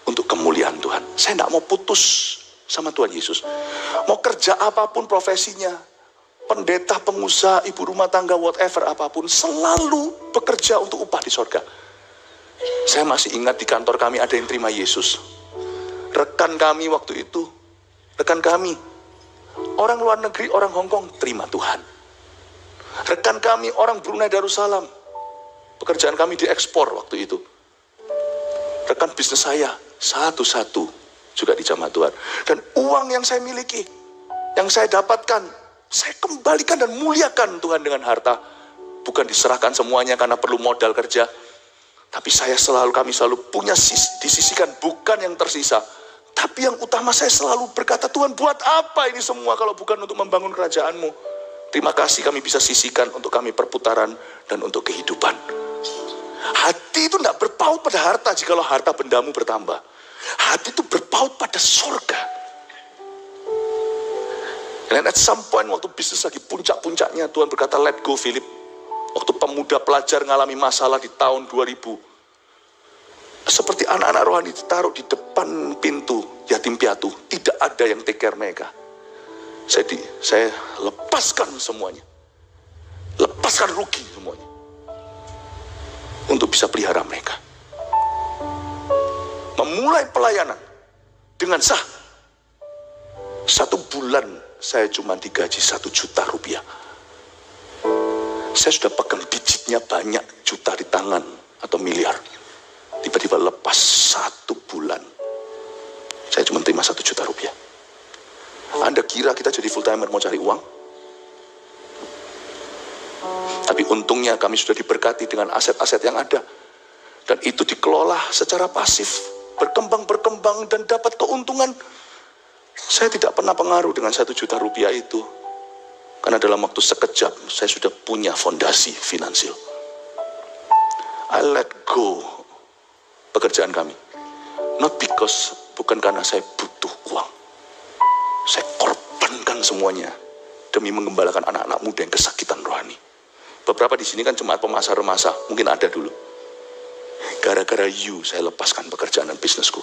S2: untuk kemuliaan Tuhan. Saya tidak mau putus sama Tuhan Yesus. Mau kerja apapun profesinya, pendeta, pengusaha, ibu rumah tangga, whatever apapun, selalu bekerja untuk upah di sorga. Saya masih ingat di kantor kami ada yang terima Yesus. Rekan kami waktu itu, rekan kami, orang luar negeri, orang Hong Kong, terima Tuhan. Rekan kami, orang Brunei Darussalam, pekerjaan kami diekspor waktu itu. Rekan bisnis saya, satu-satu juga dijamah Tuhan. Dan uang yang saya miliki, yang saya dapatkan, saya kembalikan dan muliakan Tuhan dengan harta. Bukan diserahkan semuanya karena perlu modal kerja. Tapi kami selalu punya disisikan, bukan yang tersisa. Tapi yang utama saya selalu berkata, Tuhan buat apa ini semua kalau bukan untuk membangun kerajaan-Mu. Terima kasih kami bisa sisihkan untuk kami perputaran dan untuk kehidupan. Hati itu tidak berpaut pada harta jikalau harta bendamu bertambah. Hati itu berpaut pada sorga. Dan at some point waktu bisnis lagi puncak-puncaknya, Tuhan berkata, let go Philip. Waktu pemuda pelajar mengalami masalah di tahun 2000. Seperti anak-anak rohani ditaruh di depan pintu yatim piatu. Tidak ada yang take care mereka. Saya lepaskan semuanya. Lepaskan rugi semuanya. Untuk bisa pelihara mereka. Memulai pelayanan dengan sah. 1 bulan saya cuma digaji 1 juta rupiah. Saya sudah pegang digitnya banyak juta di tangan atau miliar. Tiba-tiba lepas 1 bulan. Saya cuma terima 1 juta rupiah. Anda kira kita jadi full timer mau cari uang? Tapi untungnya kami sudah diberkati dengan aset-aset yang ada. Dan itu dikelola secara pasif. berkembang dan dapat keuntungan. Saya tidak pernah pengaruh dengan 1 juta rupiah itu. Karena dalam waktu sekejap saya sudah punya fondasi finansial. I let go pekerjaan kami. Not because, bukan karena saya butuh uang. Saya korbankan semuanya demi mengembalakan anak-anak muda yang kesakitan rohani. Beberapa di sini kan jemaat pemasar remasa, mungkin ada dulu. Gara-gara saya lepaskan pekerjaan dan bisnisku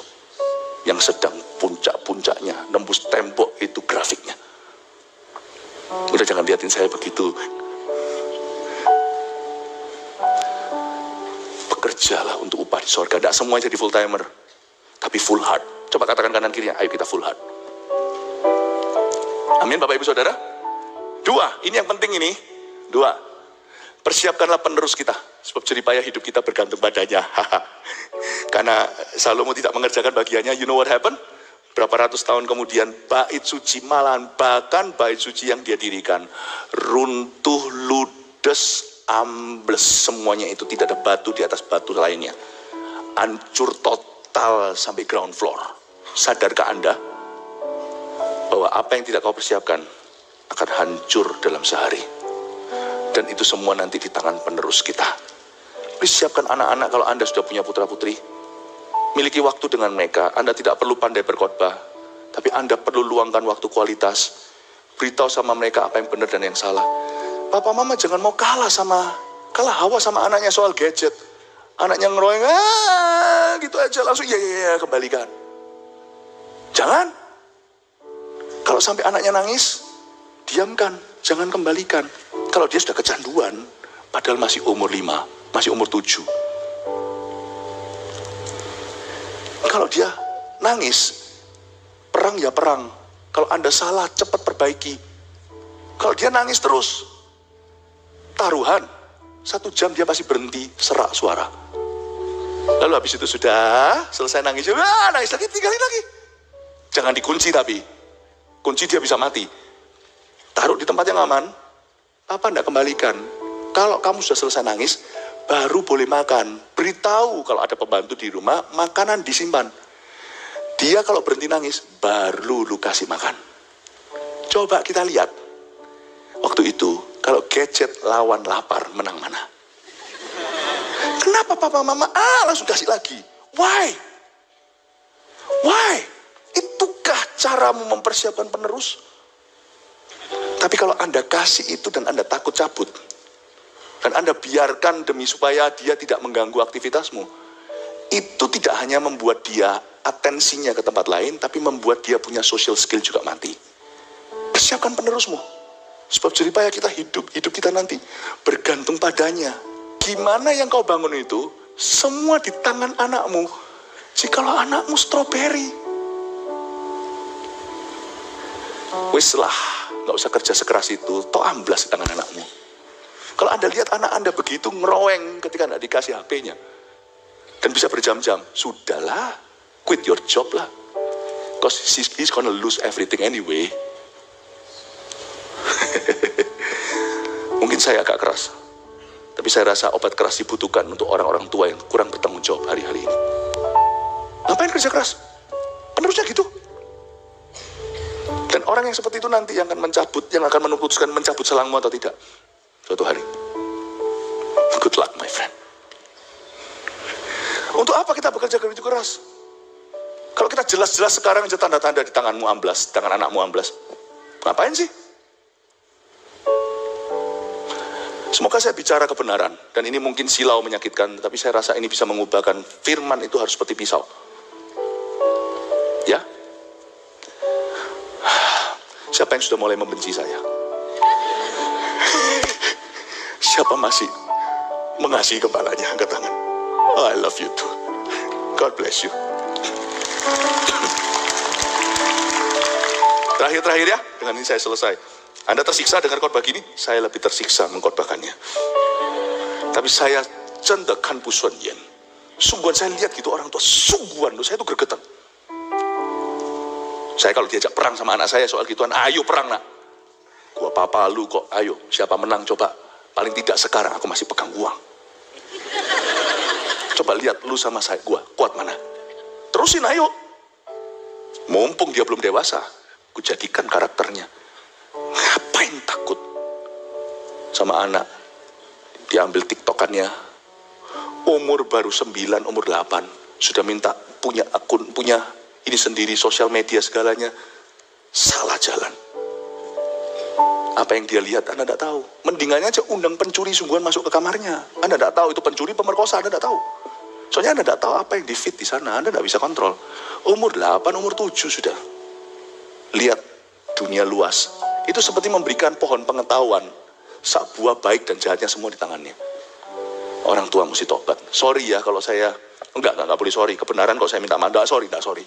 S2: yang sedang puncak-puncaknya, nembus tembok itu grafiknya. Udah jangan liatin saya begitu. Bekerjalah untuk upah di sorga. Tidak semua jadi full timer, tapi full heart. Coba katakan kanan kirinya, ayo kita full heart. Amin Bapak Ibu Saudara. 2, ini yang penting ini. 2, persiapkanlah penerus kita. Sebab jeripaya hidup kita bergantung padanya. Karena Salomo tidak mengerjakan bagiannya, you know what happened? Berapa ratus tahun kemudian bait suci, malahan bahkan bait suci yang dia dirikan runtuh, ludes, ambles semuanya itu. Tidak ada batu di atas batu lainnya. Hancur total sampai ground floor. Sadarkah Anda bahwa apa yang tidak kau persiapkan akan hancur dalam sehari? Dan itu semua nanti di tangan penerus kita. Persiapkan anak-anak kalau Anda sudah punya putra-putri. Miliki waktu dengan mereka. Anda tidak perlu pandai berkhotbah, tapi Anda perlu luangkan waktu kualitas. Beritahu sama mereka apa yang benar dan yang salah. Papa mama jangan mau kalah Hawa sama anaknya soal gadget. Anaknya ngeroyeng, gitu aja langsung ya kembalikan. Jangan. Kalau sampai anaknya nangis, diamkan, jangan kembalikan. Kalau dia sudah kecanduan, padahal masih umur 5, masih umur 7. Kalau dia nangis, perang ya perang. Kalau Anda salah, cepat perbaiki. Kalau dia nangis terus, taruhan, 1 jam dia pasti berhenti serak suara. Lalu habis itu sudah selesai nangis, nangis lagi, tinggalin lagi. Jangan dikunci tapi, kunci dia bisa mati. Taruh di tempat yang aman, Papa tidak kembalikan. Kalau kamu sudah selesai nangis, baru boleh makan. Beritahu kalau ada pembantu di rumah, makanan disimpan. Dia kalau berhenti nangis, baru lu kasih makan. Coba kita lihat. Waktu itu, kalau gadget lawan lapar, menang mana? Kenapa papa mama? Langsung kasih lagi. Why? Itukah caramu mempersiapkan penerus? Tapi kalau Anda kasih itu dan Anda takut cabut, dan Anda biarkan demi supaya dia tidak mengganggu aktivitasmu, itu tidak hanya membuat dia atensinya ke tempat lain, tapi membuat dia punya social skill juga mati. Persiapkan penerusmu. Sebab jeripaya kita hidup kita nanti bergantung padanya. Gimana yang kau bangun itu, semua di tangan anakmu. Jikalau anakmu stroberi, wis lah, gak usah kerja sekeras itu, toh amblas di tangan anakmu. Kalau Anda lihat anak Anda begitu ngeroweng ketika tidak dikasih HP-nya, dan bisa berjam-jam, sudahlah, quit your job lah. Because he's gonna lose everything anyway. Mungkin saya agak keras, tapi saya rasa obat keras dibutuhkan untuk orang-orang tua yang kurang bertanggung jawab hari-hari ini. Ngapain kerja keras? Penerusnya gitu. Dan orang yang seperti itu nanti yang akan mencabut, yang akan memutuskan mencabut selangmu atau tidak suatu hari. Good luck my friend. Untuk apa kita bekerja begitu keras? Kalau kita jelas-jelas sekarang aja tanda-tanda di tanganmu amblas, tangan anakmu amblas. Ngapain sih? Semoga saya bicara kebenaran, dan ini mungkin silau menyakitkan, tapi saya rasa ini bisa mengubahkan. Firman itu harus seperti pisau. Ya? Siapa yang sudah mulai membenci saya? Siapa masih mengasihi kepalanya? Angkat tangan. Oh, I love you too. God bless you. Terakhir ya, dengan ini saya selesai. Anda tersiksa dengar khotbah gini, saya lebih tersiksa mengkhotbahkannya. Tapi saya cendekan pusuan yen. Sungguhan saya lihat gitu orang tua, sungguhan saya itu gregetan. Saya kalau diajak perang sama anak saya soal gituan, ayo perang nak. Gua papa lu kok, ayo siapa menang coba. Paling tidak sekarang aku masih pegang uang. Coba lihat lu sama saya, gua kuat mana? Terusin ayo. Mumpung dia belum dewasa, ku jadikan karakternya. Ngapain takut sama anak? Diambil tiktokannya. Umur baru 9, umur 8. Sudah minta punya akun, punya ini sendiri, sosial media segalanya. Salah jalan. Apa yang dia lihat Anda tidak tahu. Mendingannya aja undang pencuri sungguhan masuk ke kamarnya. Anda tidak tahu itu pencuri, pemerkosa, Anda tidak tahu. Soalnya Anda tidak tahu apa yang di-feed di sana. Anda tidak bisa kontrol. Umur 8, umur 7 sudah. Lihat dunia luas. Itu seperti memberikan pohon pengetahuan. Sak buah baik dan jahatnya semua di tangannya. Orang tua mesti tobat. Sorry ya kalau saya, enggak boleh sorry. Kebenaran kalau saya minta maaf, enggak sorry.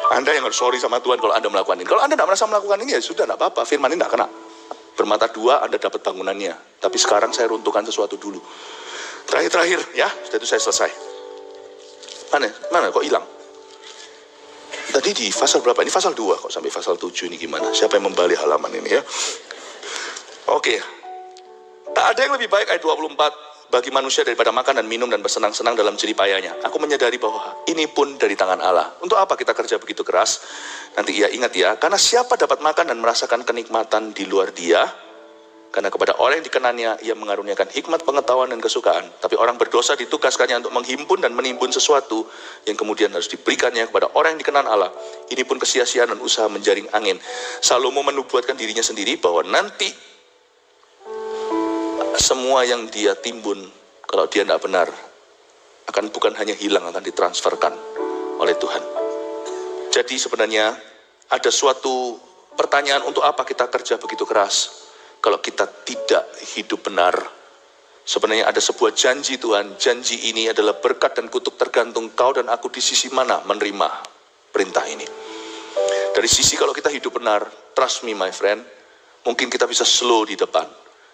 S2: Anda yang harus sorry sama Tuhan kalau Anda melakukan ini. Kalau Anda tidak merasa melakukan ini, ya sudah, tidak apa-apa. Firman ini tidak kena. Bermata dua, Anda dapat bangunannya. Tapi sekarang saya runtuhkan sesuatu dulu. Terakhir, ya. Sudah itu saya selesai. Mana kok hilang? Tadi di pasal berapa? Ini pasal 2 kok sampai pasal 7 ini gimana? Siapa yang membalik halaman ini ya? Oke. Tak ada yang lebih baik ayat 24 bagi manusia daripada makan dan minum dan bersenang-senang dalam jeripayanya. Aku menyadari bahwa ini pun dari tangan Allah. Untuk apa kita kerja begitu keras? Nanti ia ingat ya, karena siapa dapat makan dan merasakan kenikmatan di luar dia? Karena kepada orang yang dikenannya, ia mengaruniakan hikmat, pengetahuan, dan kesukaan. Tapi orang berdosa ditugaskannya untuk menghimpun dan menimbun sesuatu yang kemudian harus diberikannya kepada orang yang dikenan Allah. Ini pun kesia-siaan dan usaha menjaring angin. Salomo menubuatkan dirinya sendiri bahwa nanti semua yang dia timbun, kalau dia tidak benar, akan bukan hanya hilang, akan ditransferkan oleh Tuhan. Jadi sebenarnya ada suatu pertanyaan, untuk apa kita kerja begitu keras kalau kita tidak hidup benar? Sebenarnya ada sebuah janji Tuhan. Janji ini adalah berkat dan kutuk tergantung kau dan aku di sisi mana menerima perintah ini. Dari sisi kalau kita hidup benar, trust me my friend, mungkin kita bisa slow di depan.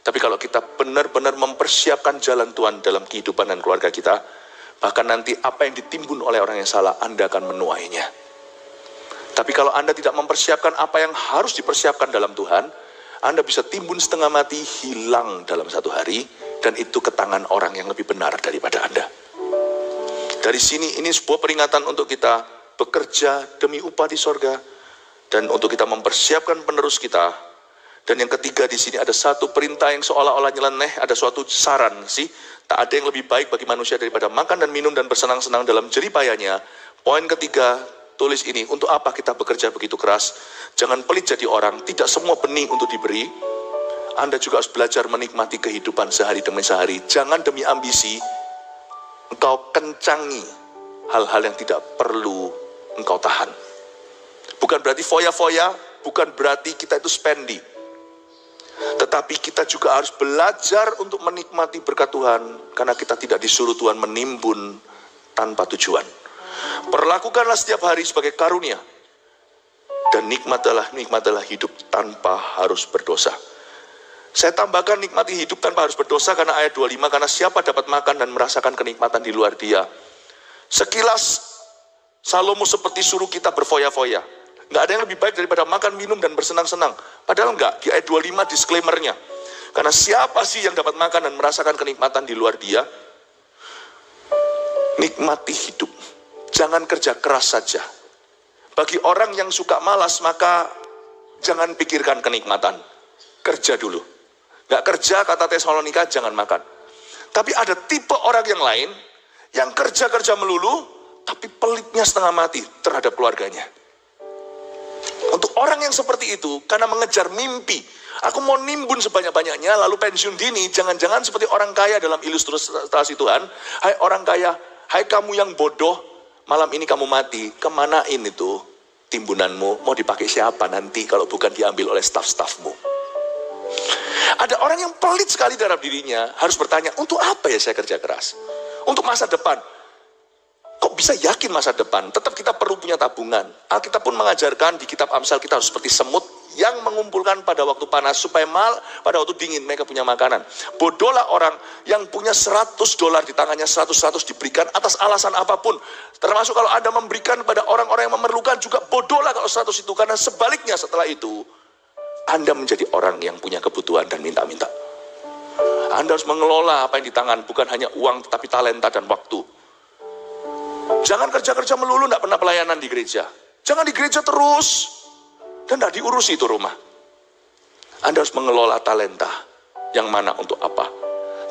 S2: Tapi kalau kita benar-benar mempersiapkan jalan Tuhan dalam kehidupan dan keluarga kita, bahkan nanti apa yang ditimbun oleh orang yang salah, Anda akan menuainya. Tapi kalau Anda tidak mempersiapkan apa yang harus dipersiapkan dalam Tuhan, Anda bisa timbun setengah mati, hilang dalam satu hari, dan itu ke tangan orang yang lebih benar daripada Anda. Dari sini, ini sebuah peringatan untuk kita bekerja demi upah di sorga, dan untuk kita mempersiapkan penerus kita. Dan yang ketiga di sini ada satu perintah yang seolah-olah nyeleneh, ada suatu saran sih. Tak ada yang lebih baik bagi manusia daripada makan dan minum dan bersenang-senang dalam jeripayanya. Poin ketiga, tulis ini, untuk apa kita bekerja begitu keras? Jangan pelit jadi orang, tidak semua benih untuk diberi. Anda juga harus belajar menikmati kehidupan sehari demi sehari. Jangan demi ambisi, engkau kencangi hal-hal yang tidak perlu engkau tahan. Bukan berarti foya-foya, bukan berarti kita itu spendi. Tetapi kita juga harus belajar untuk menikmati berkat Tuhan, karena kita tidak disuruh Tuhan menimbun tanpa tujuan. Perlakukanlah setiap hari sebagai karunia, dan nikmatilah hidup tanpa harus berdosa. Saya tambahkan nikmati hidup tanpa harus berdosa karena ayat 25, karena siapa dapat makan dan merasakan kenikmatan di luar dia. Sekilas Salomo seperti suruh kita berfoya-foya. Nggak ada yang lebih baik daripada makan, minum, dan bersenang-senang. Padahal enggak, di ayat 25 disclaimer-nya. Karena siapa sih yang dapat makan dan merasakan kenikmatan di luar dia? Nikmati hidup. Jangan kerja keras saja. Bagi orang yang suka malas, maka jangan pikirkan kenikmatan. Kerja dulu. Nggak kerja, kata Tesalonika, jangan makan. Tapi ada tipe orang yang lain, yang kerja-kerja melulu, tapi pelitnya setengah mati terhadap keluarganya. Untuk orang yang seperti itu, karena mengejar mimpi, aku mau nimbun sebanyak-banyaknya, lalu pensiun dini, jangan-jangan seperti orang kaya dalam ilustrasi Tuhan. Hai orang kaya, hai kamu yang bodoh, malam ini kamu mati, kemanain itu timbunanmu, mau dipakai siapa nanti kalau bukan diambil oleh staf-stafmu. Ada orang yang pelit sekali dalam dirinya, harus bertanya, untuk apa ya saya kerja keras? Untuk masa depan. Kok bisa yakin masa depan? Tetap kita perlu punya tabungan. Alkitab pun mengajarkan di kitab Amsal kita harus seperti semut yang mengumpulkan pada waktu panas supaya pada waktu dingin mereka punya makanan. Bodohlah orang yang punya $100 di tangannya, 100 diberikan atas alasan apapun. Termasuk kalau Anda memberikan pada orang-orang yang memerlukan juga bodohlah kalau 100 itu. Karena sebaliknya setelah itu Anda menjadi orang yang punya kebutuhan dan minta-minta. Anda harus mengelola apa yang di tangan, bukan hanya uang tetapi talenta dan waktu. Jangan kerja-kerja melulu, tidak pernah pelayanan di gereja. Jangan di gereja terus, dan tidak diurusi itu rumah. Anda harus mengelola talenta, yang mana untuk apa.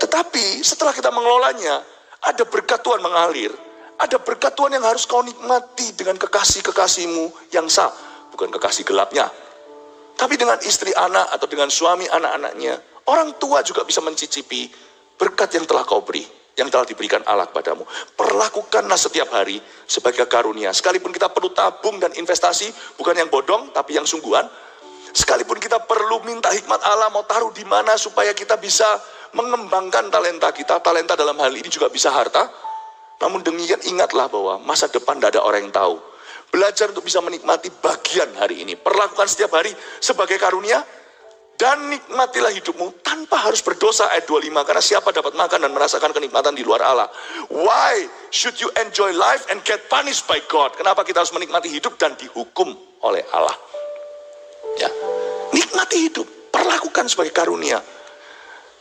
S2: Tetapi setelah kita mengelolanya, ada berkat Tuhan mengalir. Ada berkat Tuhan yang harus kau nikmati dengan kekasih-kekasihmu yang sah. Bukan kekasih gelapnya. Tapi dengan istri anak atau dengan suami anak-anaknya. Orang tua juga bisa mencicipi berkat yang telah kau beri. Yang telah diberikan Allah kepadamu. Perlakukanlah setiap hari sebagai karunia. Sekalipun kita perlu tabung dan investasi. Bukan yang bodong tapi yang sungguhan. Sekalipun kita perlu minta hikmat Allah. Mau taruh di mana supaya kita bisa mengembangkan talenta kita. Talenta dalam hal ini juga bisa harta. Namun demikian ingatlah bahwa masa depan tidak ada orang yang tahu. Belajar untuk bisa menikmati bagian hari ini. Perlakukan setiap hari sebagai karunia. Dan nikmatilah hidupmu tanpa harus berdosa. Ayat 25. Karena siapa dapat makan dan merasakan kenikmatan di luar Allah. Why should you enjoy life and get punished by God? Kenapa kita harus menikmati hidup dan dihukum oleh Allah? Ya, nikmati hidup. Perlakukan sebagai karunia.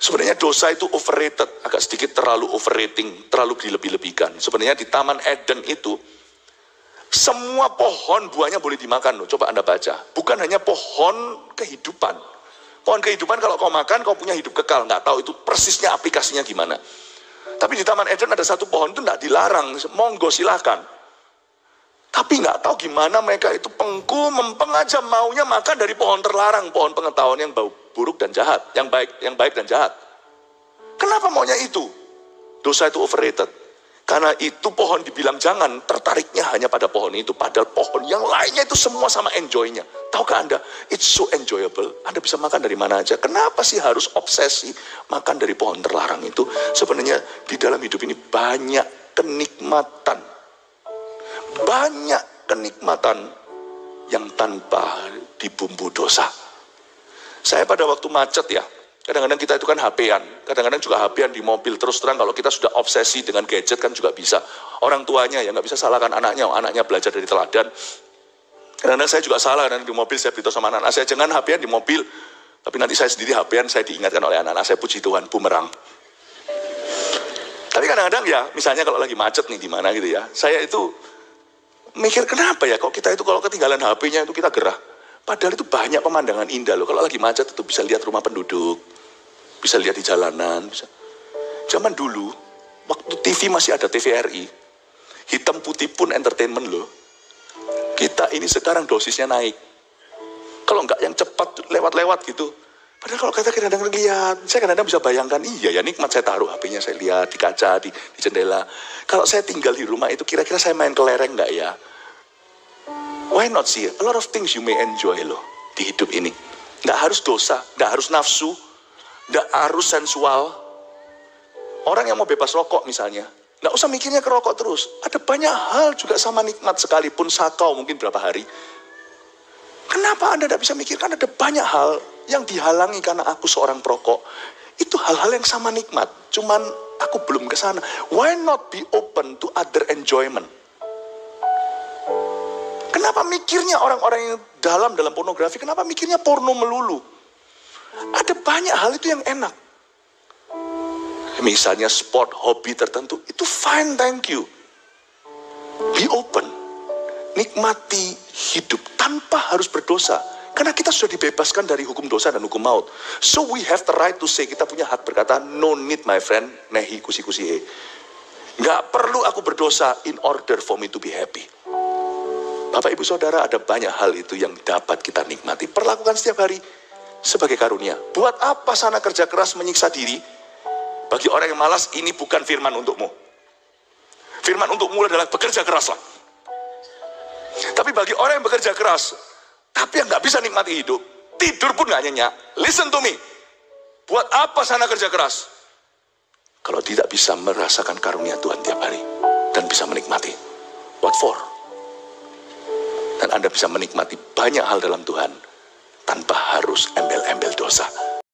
S2: Sebenarnya dosa itu overrated, agak sedikit terlalu overrating, terlalu dilebih-lebihkan. Sebenarnya di Taman Eden itu, semua pohon buahnya boleh dimakan loh. Coba Anda baca. Bukan hanya pohon kehidupan. Pohon kehidupan kalau kau makan, kau punya hidup kekal. Nggak tahu itu persisnya aplikasinya gimana. Tapi di Taman Eden ada satu pohon itu nggak dilarang. Monggo silakan. Tapi nggak tahu gimana mereka itu mempeng aja maunya makan dari pohon terlarang, pohon pengetahuan yang bau buruk dan jahat, yang baik dan jahat. Kenapa maunya itu? Dosa itu overrated. Karena itu pohon dibilang jangan, tertariknya hanya pada pohon itu. Padahal pohon yang lainnya itu semua sama enjoy-nya. Tahukah Anda? It's so enjoyable. Anda bisa makan dari mana aja. Kenapa sih harus obsesi makan dari pohon terlarang itu? Sebenarnya di dalam hidup ini banyak kenikmatan. Banyak kenikmatan yang tanpa dibumbu dosa. Saya pada waktu macet ya, kadang-kadang kita itu kan HP-an, kadang-kadang juga HP-an di mobil. Terus terang kalau kita sudah obsesi dengan gadget kan juga bisa. Orang tuanya ya nggak bisa salahkan anaknya belajar dari teladan. Kadang-kadang saya juga salah, dan di mobil saya beritahu sama anak-anak saya, jangan HP-an di mobil. Tapi nanti saya sendiri HP-an, saya diingatkan oleh anak-anak saya, puji Tuhan, bumerang. Tapi kadang-kadang ya, misalnya kalau lagi macet nih di mana gitu ya, saya itu mikir kenapa ya kok kita itu kalau ketinggalan HP-nya itu kita gerah. Padahal itu banyak pemandangan indah loh. Kalau lagi macet itu bisa lihat rumah penduduk, bisa lihat di jalanan. Bisa. Zaman dulu, waktu TV masih ada TVRI, hitam putih pun entertainment loh. Kita ini sekarang dosisnya naik. Kalau enggak yang cepat lewat-lewat gitu. Padahal kalau kita kadang-kadang lihat, saya kadang-kadang bisa bayangkan, iya ya nikmat saya taruh HP-nya, saya lihat di kaca, di jendela. Kalau saya tinggal di rumah itu kira-kira saya main kelereng enggak ya? Why not sih? A lot of things you may enjoy loh di hidup ini. Nggak harus dosa, nggak harus nafsu, nggak harus sensual. Orang yang mau bebas rokok misalnya, nggak usah mikirnya ke rokok terus. Ada banyak hal juga sama nikmat sekalipun sakau mungkin berapa hari. Kenapa Anda tidak bisa mikirkan ada banyak hal yang dihalangi karena aku seorang perokok. Itu hal-hal yang sama nikmat. Cuman aku belum ke sana. Why not be open to other enjoyment? Kenapa mikirnya orang-orang yang dalam pornografi, kenapa mikirnya porno melulu? Ada banyak hal itu yang enak. Misalnya sport, hobi tertentu, itu fine, thank you. Be open. Nikmati hidup tanpa harus berdosa. Karena kita sudah dibebaskan dari hukum dosa dan hukum maut. So we have the right to say, kita punya hak berkata, no need my friend, nehi kusi-kusi. Nggak perlu aku berdosa in order for me to be happy. Bapak ibu saudara, ada banyak hal itu yang dapat kita nikmati. Perlakukan setiap hari sebagai karunia. Buat apa sana kerja keras menyiksa diri? Bagi orang yang malas, ini bukan firman untukmu. Firman untukmu adalah bekerja keraslah. Tapi bagi orang yang bekerja keras, tapi yang nggak bisa nikmati hidup, tidur pun nggak nyenyak. Listen to me. Buat apa sana kerja keras? Kalau tidak bisa merasakan karunia Tuhan tiap hari dan bisa menikmati. What for? Dan Anda bisa menikmati banyak hal dalam Tuhan tanpa harus embel-embel dosa.